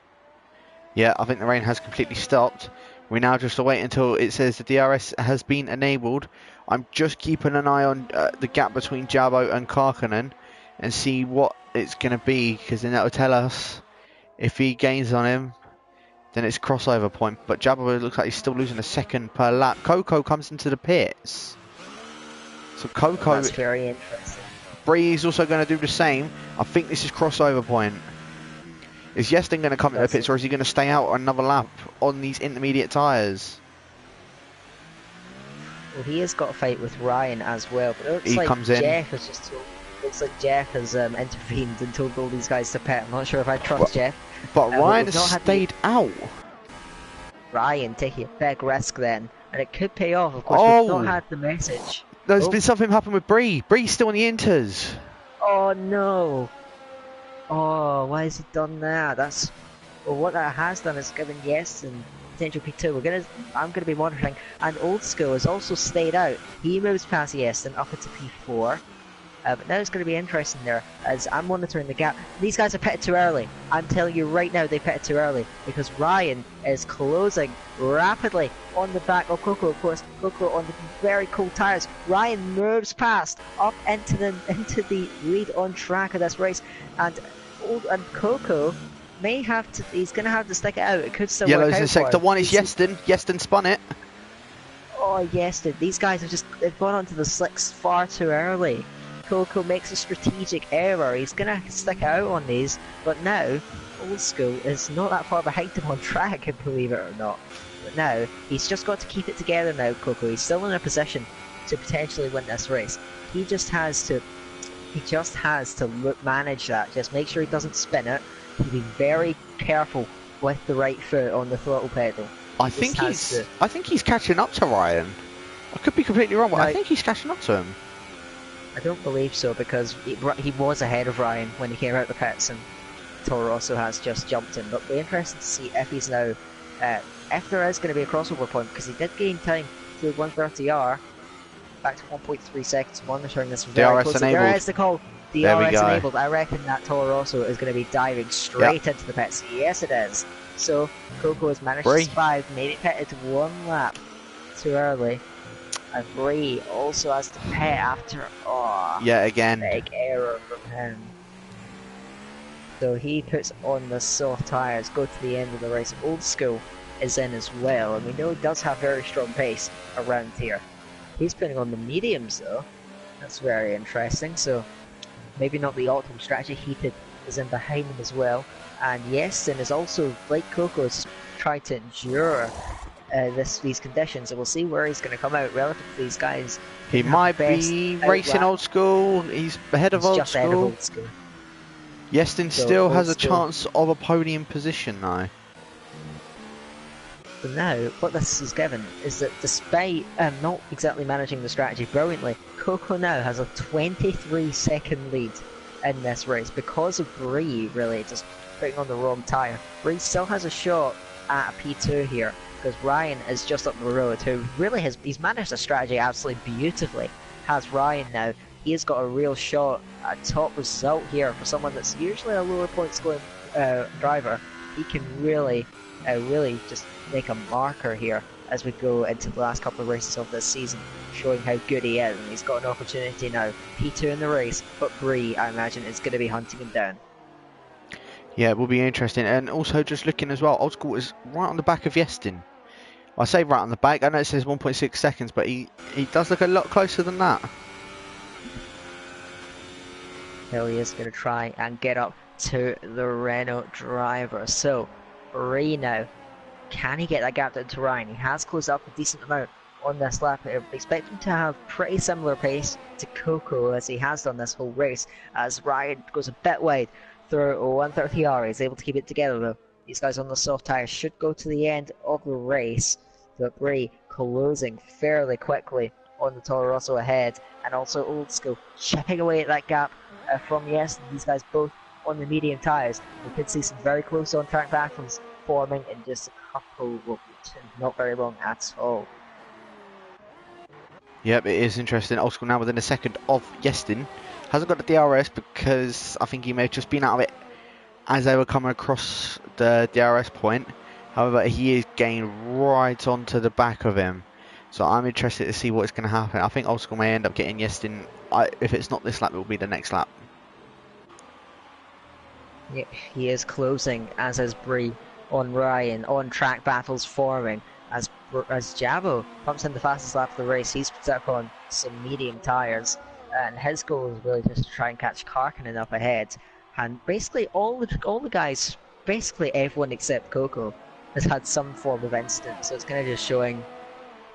Yeah, I think the rain has completely stopped. We now just wait until it says the DRS has been enabled. I'm just keeping an eye on the gap between Jabo and Karkkonen and see what it's going to be, because then that will tell us if he gains on him, then it's crossover point. But Jabo looks like he's still losing a second per lap. Coco comes into the pits. So Coco... That's very interesting. Bree is also going to do the same. I think this is crossover point. Is Yestin going to come into the pits, or is he going to stay out another lap on these intermediate tyres? Well, he has got a fight with Ryan as well, but it looks like comes in. Jeff has just told, looks like Jeff has intervened and told all these guys to pit. I'm not sure if I trust Jeff. But Ryan has stayed out. Ryan taking a big risk then, and it could pay off. Of course, we've not had the message. There's been something happen with Bree. Bree's still on the inters. Oh no! Oh, why has he done that? That's well, what that has done is given Yeston potential P2. I'm gonna be monitoring, and Old School has also stayed out. He moves past Yeston up into P4. But now it's going to be interesting there, as I'm monitoring the gap. These guys are pitted too early. I'm telling you right now, they pitted too early, because Ryan is closing rapidly on the back of Coco, of course. Coco on the very cold tyres. Ryan moves past, up into the lead on track of this race, and Coco may have to, he's going to have to stick it out. It could still work Yellow's out in for sector him. one is Yeston. Yeston spun it. Oh, Yeston. These guys they've gone onto the slicks far too early. Coco makes a strategic error. He's gonna stick out on these, but now Old School is not that far behind him on track, believe it or not. But now he's just got to keep it together now, Coco. He's still in a position to potentially win this race. He just has to manage that. Just make sure he doesn't spin it. He'll be very careful with the right foot on the throttle pedal. I think he's catching up to Ryan. I could be completely wrong, but I think he's catching up to him. I don't believe so, because he was ahead of Ryan when he came out the pits, and Toro Rosso has just jumped him. But we're interested to see if he's now, if there is going to be a crossover point, because he did gain time through 130R, back to 1.3 seconds, monitoring this very closely. Enabled. There is the call. DRS enabled. I reckon that Toro Rosso is going to be diving straight into the pits. Yes, it is. So Coco has managed to survive, made it pitted one lap too early. And Bree also has to pit after, again, big error from him. So he puts on the soft tyres, go to the end of the race. Old School is in as well, and we know he does have very strong pace around here. He's putting on the mediums though. That's very interesting. So maybe not the optimal strategy. Heated is in behind him as well. And Yeston is also, like Coco, is trying to endure these conditions, and we'll see where he's going to come out relative to these guys. He might be racing Old School. He's ahead of Old School. Yeston still has a chance of a podium position now. So now, what this is given is that despite not exactly managing the strategy brilliantly, Coco now has a 23-second lead in this race because of Bree really just putting on the wrong tyre. Bree still has a shot at a P2 here, because Ryan is just up the road, who really he's managed the strategy absolutely beautifully. Has Ryan now. He has got a real shot at top result here for someone that's usually a lower point scoring driver. He can really just make a marker here as we go into the last couple of races of this season, showing how good he is, and he's got an opportunity now. P2 in the race, but Bree, I imagine, is going to be hunting him down. Yeah, it will be interesting. And also just looking as well, Old School is right on the back of Yeston. I say right on the back, I know it says 1.6 seconds, but he does look a lot closer than that. Now he is going to try and get up to the Renault driver. So, Bree now, can he get that gap down to Ryan? He has closed up a decent amount on this lap. I expect him to have pretty similar pace to Coco as he has done this whole race, as Ryan goes a bit wide through 130R. He's able to keep it together though. These guys on the soft tyres should go to the end of the race, but Bree closing fairly quickly on the Toro Rosso ahead, and also Old School chipping away at that gap from Yeston. These guys both on the medium tyres. We could see some very close on track battles forming in just a couple, not very long at all. Yep, it is interesting. Old School now within a second of Yeston. Hasn't got the DRS because I think he may have just been out of it as they were coming across the DRS point. However, he is getting right onto the back of him. So I'm interested to see what's going to happen. I think Old School may end up getting Yeston. If it's not this lap, it will be the next lap. Yeah, he is closing, as is Bree on Ryan. On track battles forming as Javo pumps in the fastest lap of the race. He's stuck on some medium tyres, and his goal is really just to try and catch Karkinen up ahead. And basically all the guys, basically everyone except Coco, has had some form of incident. So it's kind of just showing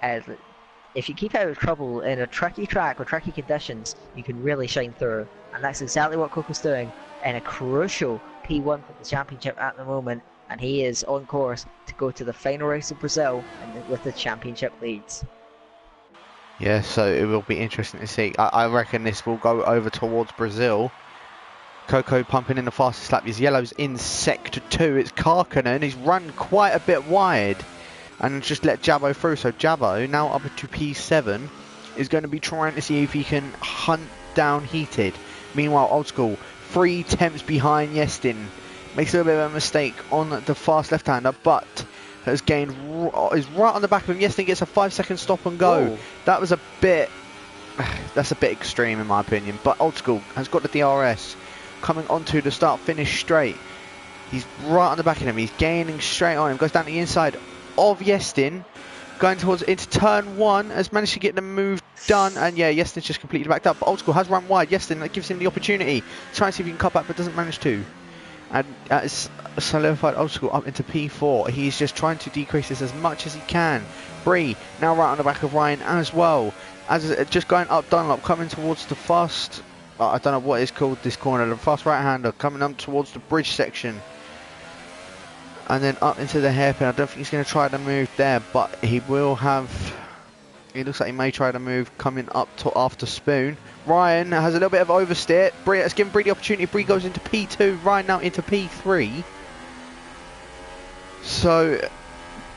if you keep out of trouble in a tricky track or tricky conditions, you can really shine through. And that's exactly what Coco's doing in a crucial P1 for the championship at the moment. And he is on course to go to the final race of Brazil and with the championship leads. Yeah, so it will be interesting to see. I reckon this will go over towards Brazil. Coco pumping in the fastest lap. His yellow's in sector 2. It's Karkkonen. He's run quite a bit wide and just let Jabo through. So Jabo, now up to P7, is going to be trying to see if he can hunt down Heated. Meanwhile, Old School, 3 tenths behind Yestin. Makes a little bit of a mistake on the fast left-hander, but has gained, is right on the back of him. Yestin gets a 5-second stop and go. Whoa. That was a bit, that's a bit extreme in my opinion, but Old School has got the DRS. Coming onto the start-finish straight. He's right on the back of him. He's gaining straight on him. Goes down the inside of Yestin. Going towards into turn 1. Has managed to get the move done. And yeah, Yestin's just completely backed up. But Old School has run wide. Yestin, that gives him the opportunity. Trying to see if he can cut back, but doesn't manage to. And it's solidified Old School up into P4. He's just trying to decrease this as much as he can. Bree now right on the back of Ryan as well. As just going up Dunlop, coming towards the fast... I don't know what it's called, this corner, the fast right-hander coming up towards the bridge section. And then up into the hairpin. I don't think he's going to try the move there, but he will have... It looks like he may try the move coming up to after Spoon. Ryan has a little bit of oversteer. Bree has given Bree the opportunity. Bree goes into P2, Ryan now into P3. So,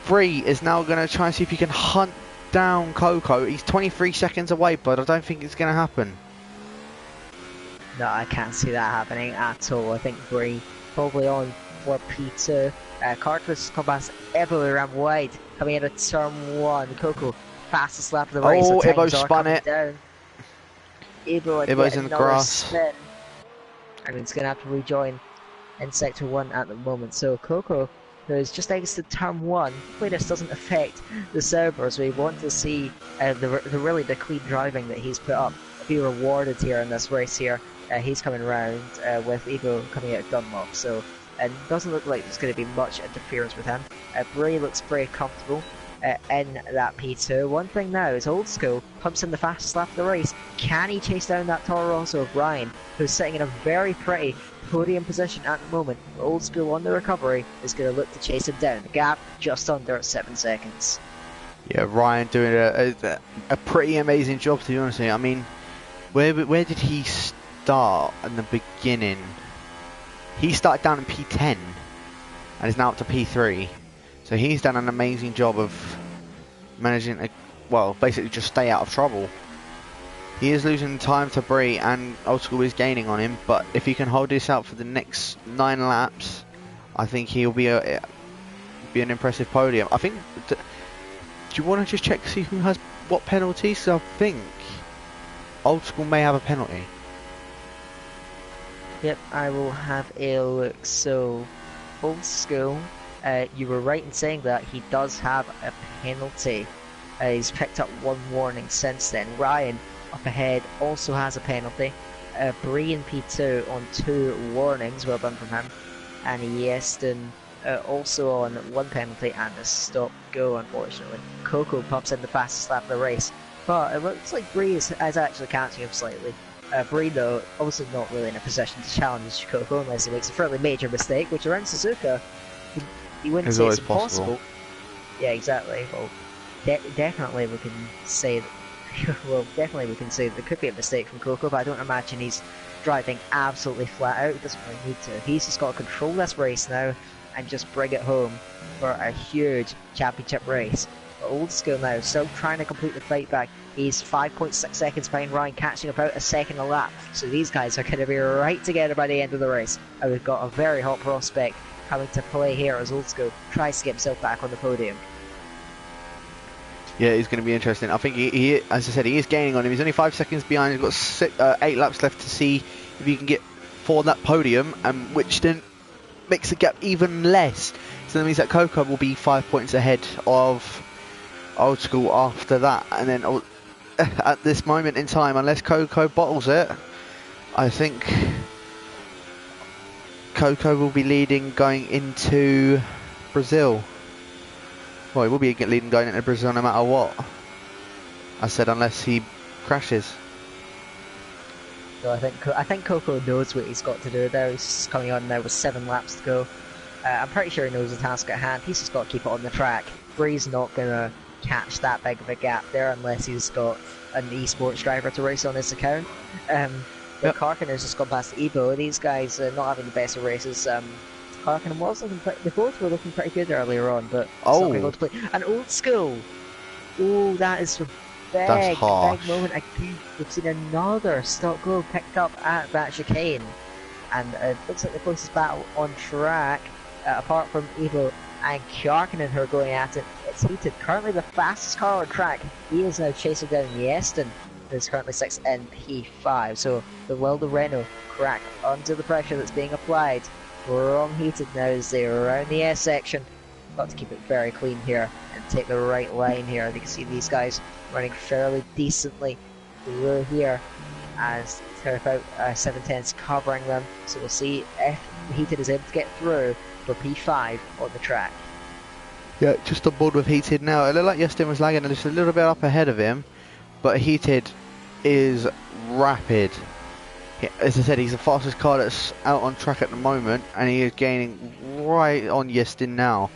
Bree is now going to try and see if he can hunt down Coco. He's 23 seconds away, but I don't think it's going to happen. No, I can't see that happening at all. I think Bree probably on for P2. Cartwright come past everywhere around wide, coming into turn 1. Coco, fastest lap of the race. Oh, Ibo spun it. Down. Ibo's in the grass. Spin. And he's going to have to rejoin in sector 1 at the moment. So Coco, who's just exited turn 1, hopefully this doesn't affect the servers. We want to see the clean driving that he's put up be rewarded here in this race here. He's coming around with Ego coming out of Dunlop, so it doesn't look like there's going to be much interference with him. Bray looks very comfortable in that P2. One thing now is Old School pumps in the fastest lap of the race. Can he chase down that Toro Rosso of Ryan, who's sitting in a very pretty podium position at the moment? Old School on the recovery is going to look to chase him down. The gap just under 7 seconds. Yeah, Ryan doing a pretty amazing job, to be honest with you. I mean, where did he start in the beginning? He started down in P10 and is now up to P3. So he's done an amazing job of managing to, well, basically just stay out of trouble. He is losing time to Bree and Old School is gaining on him, but if he can hold this out for the next 9 laps, I think he'll be an impressive podium. I think, do you want to just check to see who has what penalties? So I think Old School may have a penalty. Yep, I will have a look. So, Old School, you were right in saying that he does have a penalty. He's picked up 1 warning since then. Ryan, up ahead, also has a penalty. Bree in P2 on 2 warnings, well done from him. And Yeston also on 1 penalty and a stop-go, unfortunately. Coco pops in the fastest lap of the race. But it looks like Bree is actually catching him slightly. Bree, though, obviously not really in a position to challenge Coco unless he makes a fairly major mistake, which around Suzuka, you wouldn't say it's impossible. Yeah, exactly. Well, definitely we can say that, well, definitely we can say that there could be a mistake from Coco, but I don't imagine he's driving absolutely flat out. He doesn't really need to. He's just got to control this race now and just bring it home for a huge championship race. Old School now, still trying to complete the fight back. He's 5.6 seconds behind Ryan, catching about a second a lap. So these guys are going to be right together by the end of the race. And we've got a very hot prospect coming to play here as Old School tries to get himself back on the podium. Yeah, it's going to be interesting. I think he, as I said, he is gaining on him. He's only 5 seconds behind. He's got 8 laps left to see if he can get for that podium, which then makes the gap even less. So that means that Coco will be 5 points ahead of Old School after that, and then at this moment in time, unless Coco bottles it, I think Coco will be leading going into Brazil. Well, he will be leading going into Brazil no matter what. I said unless he crashes. So I think Coco knows what he's got to do there. He's coming on now with 7 laps to go. I'm pretty sure he knows the task at hand. He's just got to keep it on the track. Bree's not gonna catch that big of a gap there unless he's got an esports driver to race on his account. but Yep. Karkinen's just gone past Ebo. These guys not having the best of races. Karkinen was looking pretty, they both were looking pretty good earlier on, but it's not going to go Oh, to play. An old school. Oh, that is a that's big, big harsh. moment. Again, we've seen another stop go picked up at that chicane. And it looks like the closest battle on track, apart from Evo and Kjarkinen who are going at it. It's heated. Currently the fastest car on track. He is now chasing down Yeston, who is currently 6th in P5. So the Wilder Renault crack under the pressure that's being applied from heated now as they are around the S section. Got to keep it very clean here and take the right line here. You can see these guys running fairly decently through here as about 710's covering them. So we'll see if heated is able to get through for P5 on the track. Yeah, just on board with heated now. It looked like Justin was lagging just a little bit up ahead of him, but heated is rapid. As I said, he's the fastest car that's out on track at the moment, and he is gaining right on Justin now.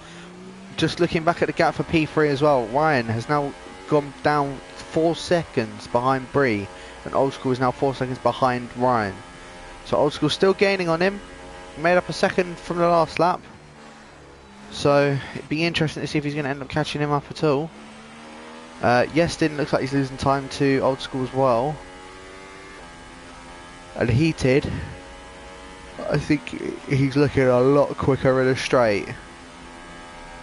Just looking back at the gap for P3 as well, Ryan has now gone down 4 seconds behind Bree, and Old School is now 4 seconds behind Ryan. So Old School still gaining on him, made up a second from the last lap. So it'd be interesting to see if he's going to end up catching him up at all. Yestin looks like he's losing time to Old School as well. And heated, I think he's looking a lot quicker in a straight.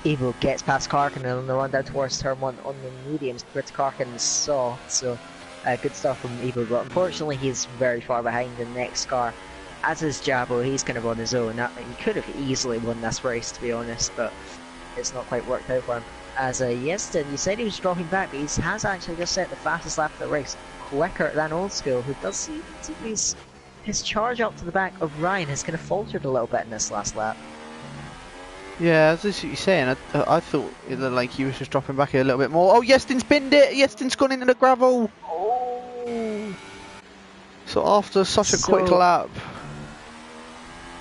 Evo gets past Karkinen on the run down towards turn 1 on the mediums compared to Karkinen's soft. So good stuff from Evo, but unfortunately he's very far behind the next car. As is Jabo, he's kind of on his own. He could have easily won this race, to be honest, but it's not quite worked out for him. As Yeston, you said he was dropping back, but he has actually just set the fastest lap of the race, quicker than Old School, who does seem to be his charge up to the back of Ryan has kind of faltered a little bit in this last lap. Yeah, as you're saying, I thought it looked like he was just dropping back a little bit more. Oh, Yestin's binned it! Yestin's gone into the gravel! Oh! So after such a quick lap,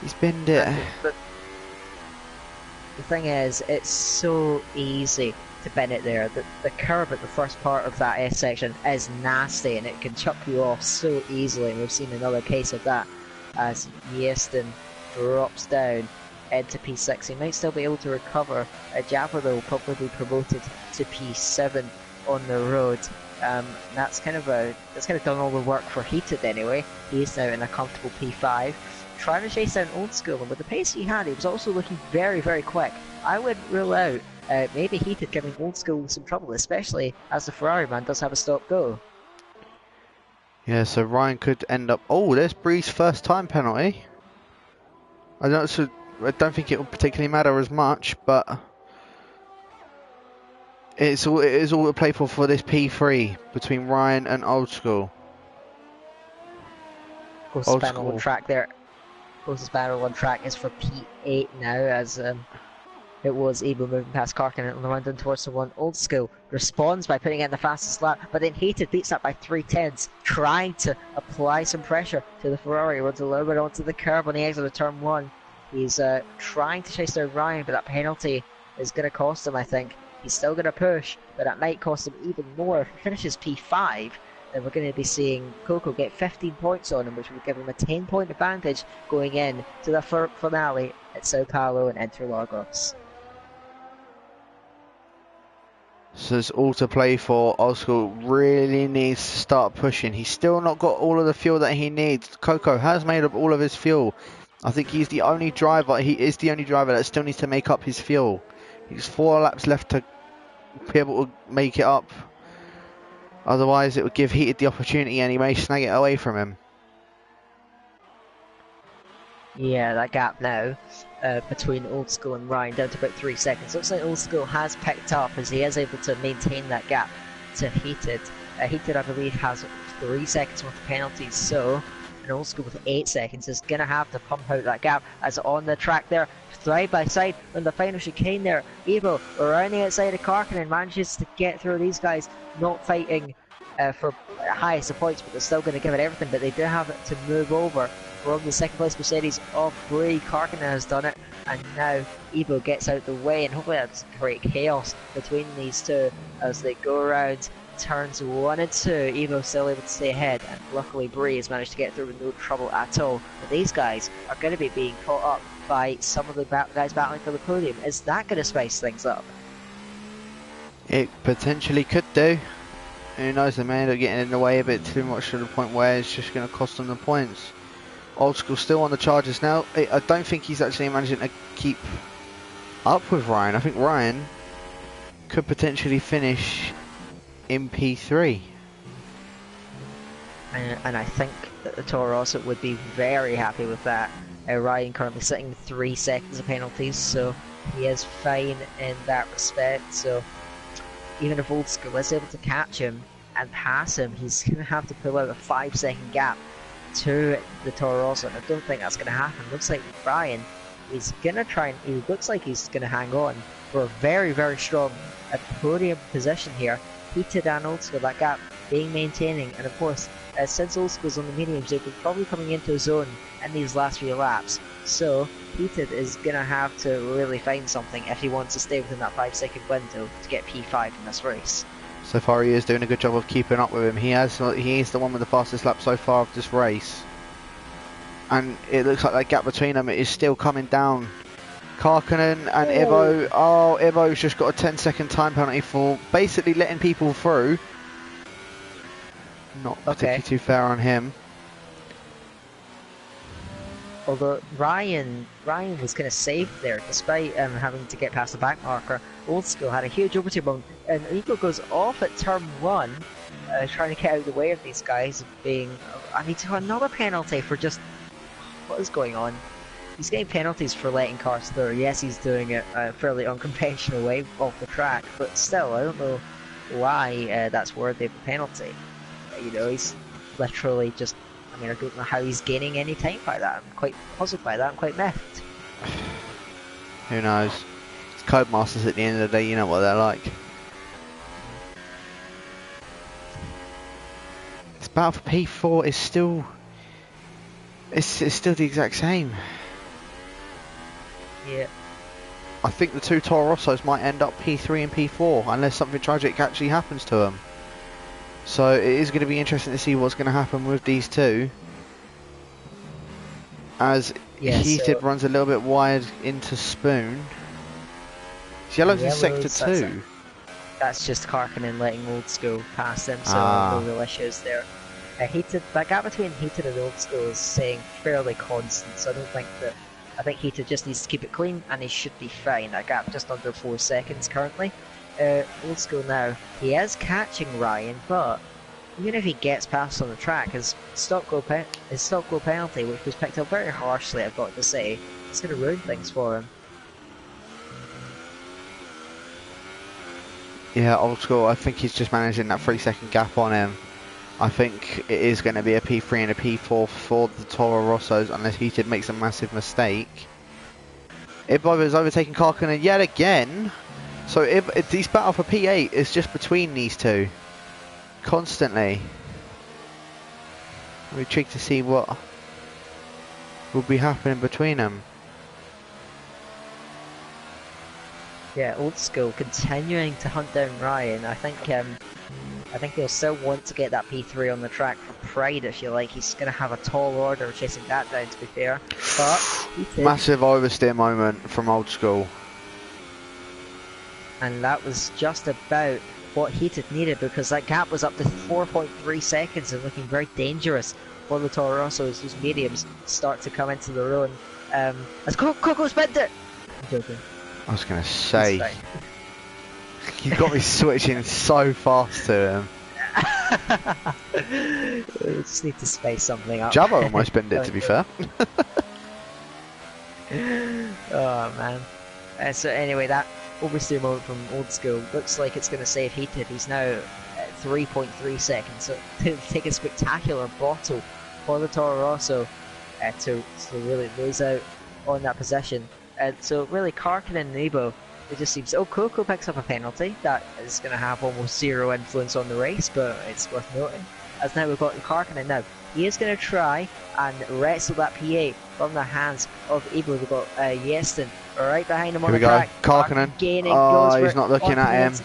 he's binned it. The thing is, it's so easy to bin it there. The curb at the first part of that S section is nasty and it can chuck you off so easily. And we've seen another case of that as Yeston drops down into P6. He might still be able to recover. Java though will probably be promoted to P7 on the road. That's kind of done all the work for heated anyway. He is now in a comfortable P5. Trying to chase down Old School, and with the pace he had, he was also looking very, very quick. I wouldn't rule out maybe heated giving Old School some trouble, especially as the Ferrari man does have a stop go. Yeah, so Ryan could end up. Oh, there's Bree's first time penalty. I don't think it will particularly matter as much, but it is all to play for this P3 between Ryan and Old School. Closest battle on track there. Closest battle on track is for P8 now, as it was Ebo moving past Karkinen on the run down towards the one. Old School responds by putting in the fastest lap, but then Heated beats that by 3/10, trying to apply some pressure to the Ferrari. Runs a little bit onto the curb on the exit of turn 1. He's trying to chase down Ryan, but that penalty is going to cost him, I think. He's still going to push, but that might cost him even more. If he finishes P5, then we're going to be seeing Coco get 15 points on him, which will give him a 10-point advantage going in to the finale at Sao Paulo and Interlagos. So it's all to play for. Old School really needs to start pushing. He's still not got all of the fuel that he needs. Coco has made up all of his fuel. I think he's the only driver. He is the only driver that still needs to make up his fuel. He's 4 laps left to be able to make it up. Otherwise, it would give Heated the opportunity and he may snag it away from him. Yeah, that gap now between Old School and Ryan down to about 3 seconds. Looks like Old School has picked up as he is able to maintain that gap to Heated. Heated, I believe, has 3 seconds worth of penalties, so an Old School with 8 seconds is going to have to pump out that gap as on the track there. Side by side on the final chicane there. Evo around the outside of Karkinen manages to get through. These guys not fighting for highest of points, but they're still going to give it everything. But they do have to move over from the second place Mercedes of Brie. Karkinen has done it, and now Evo gets out the way, and hopefully that's create chaos between these two as they go around turns 1 and 2, Evo still able to stay ahead, and luckily Bree has managed to get through with no trouble at all. But these guys are going to be being caught up by some of the guys battling for the podium. Is that going to spice things up? It potentially could do. Who knows, they may end up getting in the way a bit too much to the point where it's just going to cost them the points. Old School still on the charges now. I don't think he's actually managing to keep up with Ryan. I think Ryan could potentially finish in P3. And I think that the Toro Rosso would be very happy with that. Ryan currently sitting 3 seconds of penalties, so he is fine in that respect. So even if Old School is able to catch him and pass him, he's going to have to pull out a 5-second gap to the Toro Rosso, and I don't think that's going to happen. Looks like Ryan is going to try and, he looks like he's going to hang on for a very, very strong podium position here. Heated and Old School, that gap being maintaining, and of course, since Old School's on the mediums, they've been probably coming into a zone in these last few laps. So Heated is going to have to really find something if he wants to stay within that 5-second window to get P5 in this race. So far he is doing a good job of keeping up with him. He is the one with the fastest lap so far of this race. And it looks like that gap between them is still coming down. Karkkonen and Ivo. Oh, Ivo's just got a 10-second time penalty for basically letting people through. Not particularly too fair on him. Although Ryan was kind of safe there, despite having to get past the back marker. Old School had a huge overtake moment, and Eagle goes off at turn 1, trying to get out of the way of these guys being. And he took another penalty for just. What is going on? He's getting penalties for letting cars through. Yes, he's doing it a fairly unconventional way off the track, but still, I don't know why that's worthy of a penalty. You know, he's literally just. I mean, I don't know how he's gaining any time by that. I'm quite puzzled by that. I'm quite miffed. Who knows? It's Codemasters at the end of the day, you know what they're like. This battle for P4 is still... It's still the exact same. Yeah. I think the two Toro Rossos might end up P3 and P4 unless something tragic actually happens to them. So it is going to be interesting to see what's going to happen with these two. As Heated runs a little bit wide into Spoon. Yellow's in sector 2. That's just Karkkonen letting Old School pass them, so no real issues there. Heated, that gap between Heated and Old School is staying fairly constant, so I don't think that. I think Heated just needs to keep it clean, and he should be fine. That gap just under 4 seconds currently. Old School now, he is catching Ryan, but even if he gets past on the track, his stop go penalty, which was picked up very harshly, I've got to say, it's going to ruin things for him. Yeah, Old School, I think he's just managing that 3-second gap on him. I think it is going to be a P3 and a P4 for the Toro Rossos unless Heated makes a massive mistake. Ivo is overtaking Karkkonen yet again. So if this battle for P8 is just between these two, constantly. We're intrigued to see what will be happening between them. Yeah, Old School continuing to hunt down Ryan. I think he'll still want to get that P3 on the track for pride, if you like. He's going to have a tall order chasing that down, to be fair. But massive oversteer moment from Old School. And that was just about what Heated needed, because that gap was up to 4.3 seconds and looking very dangerous for the Toro Rossos, whose mediums start to come into their own. As Coco spent it! I'm joking. I was going to say, you got me switching so fast to him. We just need to space something up. Jabba almost bent it, to be fair. Oh man. So anyway, that oversteer moment from Old School looks like it's going to save Heated. He's now at 3.3 seconds, so to take a spectacular bottle for the Toro Rosso to really lose out on that position. And so really Karkkonen and Nebo, it just seems... Oh, Coco picks up a penalty. That is going to have almost zero influence on the race, but it's worth noting. As now we've got Karkkonen now. He is going to try and wrestle that P8 from the hands of Nebo. We've got Yeston right behind him on the track. Karkkonen. Gaining, oh, he's not looking at him.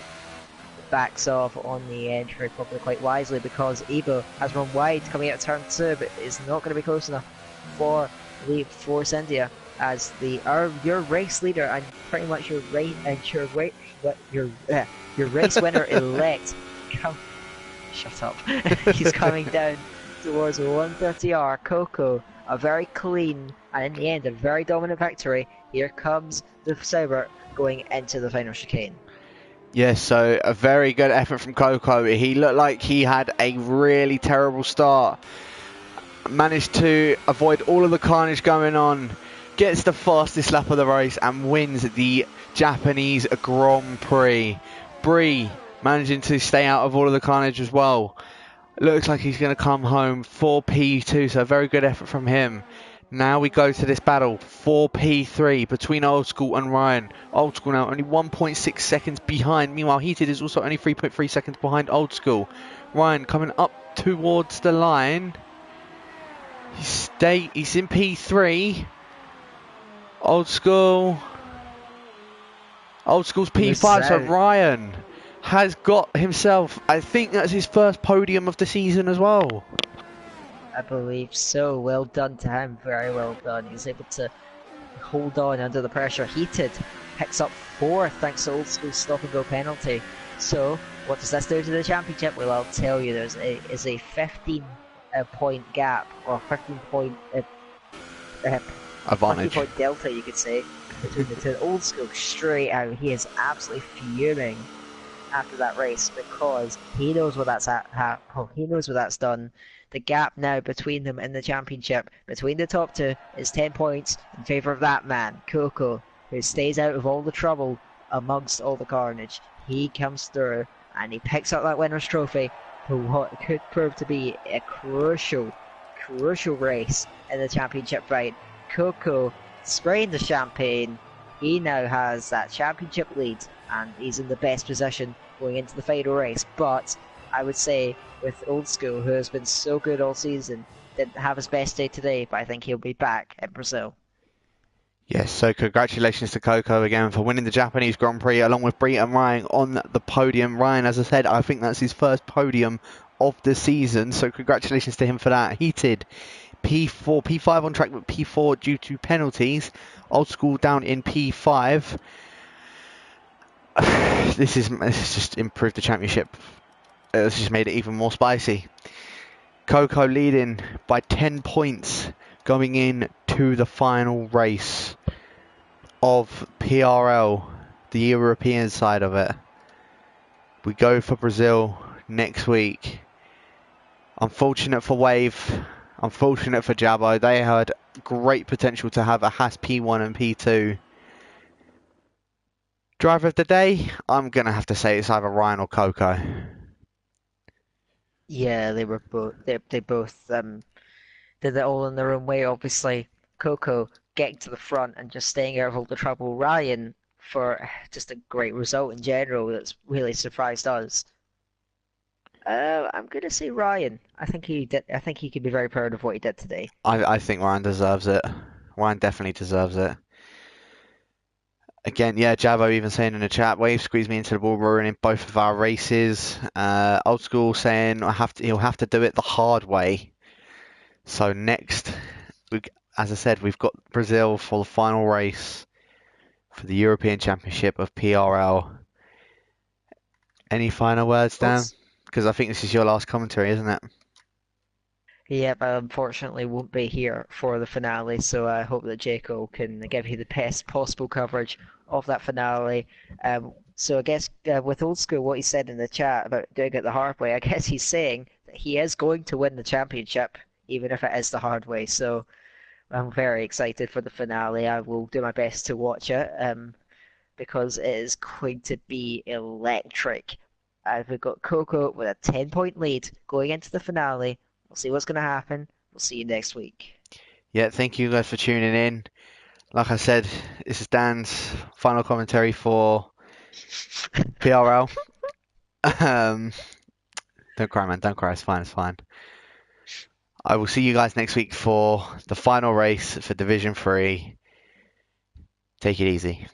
backs off on the entry probably quite wisely because Evo has run wide coming out of turn 2, but is not going to be close enough for the Force India as your race leader and pretty much your race and your race winner elect. Shut up. He's coming down towards 130R. Coco, a very clean and in the end a very dominant victory. Here comes the Sauber going into the final chicane. Yes, so a very good effort from Coco. He looked like he had a really terrible start. Managed to avoid all of the carnage going on. Gets the fastest lap of the race and wins the Japanese Grand Prix. Brie managing to stay out of all of the carnage as well. Looks like he's going to come home for P2, so a very good effort from him. Now we go to this battle for P3 between Old School and Ryan. Old School now only 1.6 seconds behind. Meanwhile, Heated is also only 3.3 seconds behind Old School. Ryan coming up towards the line. He's in P3. Old School's P5, so Ryan has got himself, I think that's his first podium of the season as well. I believe so. Well done to him. Very well done. He's able to hold on under the pressure. Heated picks up 4th thanks to Old School's stop and go penalty. So what does this do to the championship? Well, I'll tell you. There's a 15 point gap, or 15 point advantage. 15 point delta, you could say, between the two. Old School straight out. He is absolutely fuming after that race because he knows what that's he knows what that's done. The gap now between them in the championship, between the top two, is 10 points in favour of that man, Coco, who stays out of all the trouble amongst all the carnage. He comes through and he picks up that winner's trophy for what could prove to be a crucial race in the championship fight. Coco spraying the champagne. He now has that championship lead and he's in the best position going into the final race. But I would say with Old School, who has been so good all season, didn't have his best day today, but I think he'll be back in Brazil. Yes, so congratulations to Coco again for winning the Japanese Grand Prix along with Brie and Ryan on the podium. Ryan, as I said, I think that's his first podium of the season, so congratulations to him for that. Heated P4, P5 on track with P4 due to penalties. Old School down in P5. This has just improved the championship. It's just made it even more spicy. Coco leading by 10 points going in to the final race of PRL, the European side of it. We go for Brazil next week. Unfortunate for Wave, unfortunate for Jabo. They had great potential to have a Haas P1 and P2. Driver of the day, I'm going to have to say it's either Ryan or Coco. Yeah, they were both. They both did it all in their own way. Obviously, Coco getting to the front and just staying out of all the trouble. Ryan for just a great result in general. That's really surprised us. I'm gonna say Ryan. I think he did. I think he can be very proud of what he did today. I think Ryan deserves it. Ryan definitely deserves it. Again, yeah, Jabo even saying in the chat, Wave squeezed me into the ball, ruining both of our races. Old School saying he'll have to do it the hard way. So next, as I said, we've got Brazil for the final race for the European Championship of PRL. Any final words, Dan? Because I think this is your last commentary, isn't it? Yep, I unfortunately won't be here for the finale, so I hope that Jaco can give you the best possible coverage of that finale. So I guess with Old School, what he said in the chat about doing it the hard way, I guess he's saying that he is going to win the championship, even if it is the hard way. So I'm very excited for the finale. I will do my best to watch it, because it is going to be electric. We've got Coco with a 10-point lead going into the finale. We'll see what's going to happen. We'll see you next week. Yeah, thank you guys for tuning in. Like I said, this is Dan's final commentary for PRL. Don't cry, man. Don't cry. It's fine. It's fine. I will see you guys next week for the final race for Division 3. Take it easy.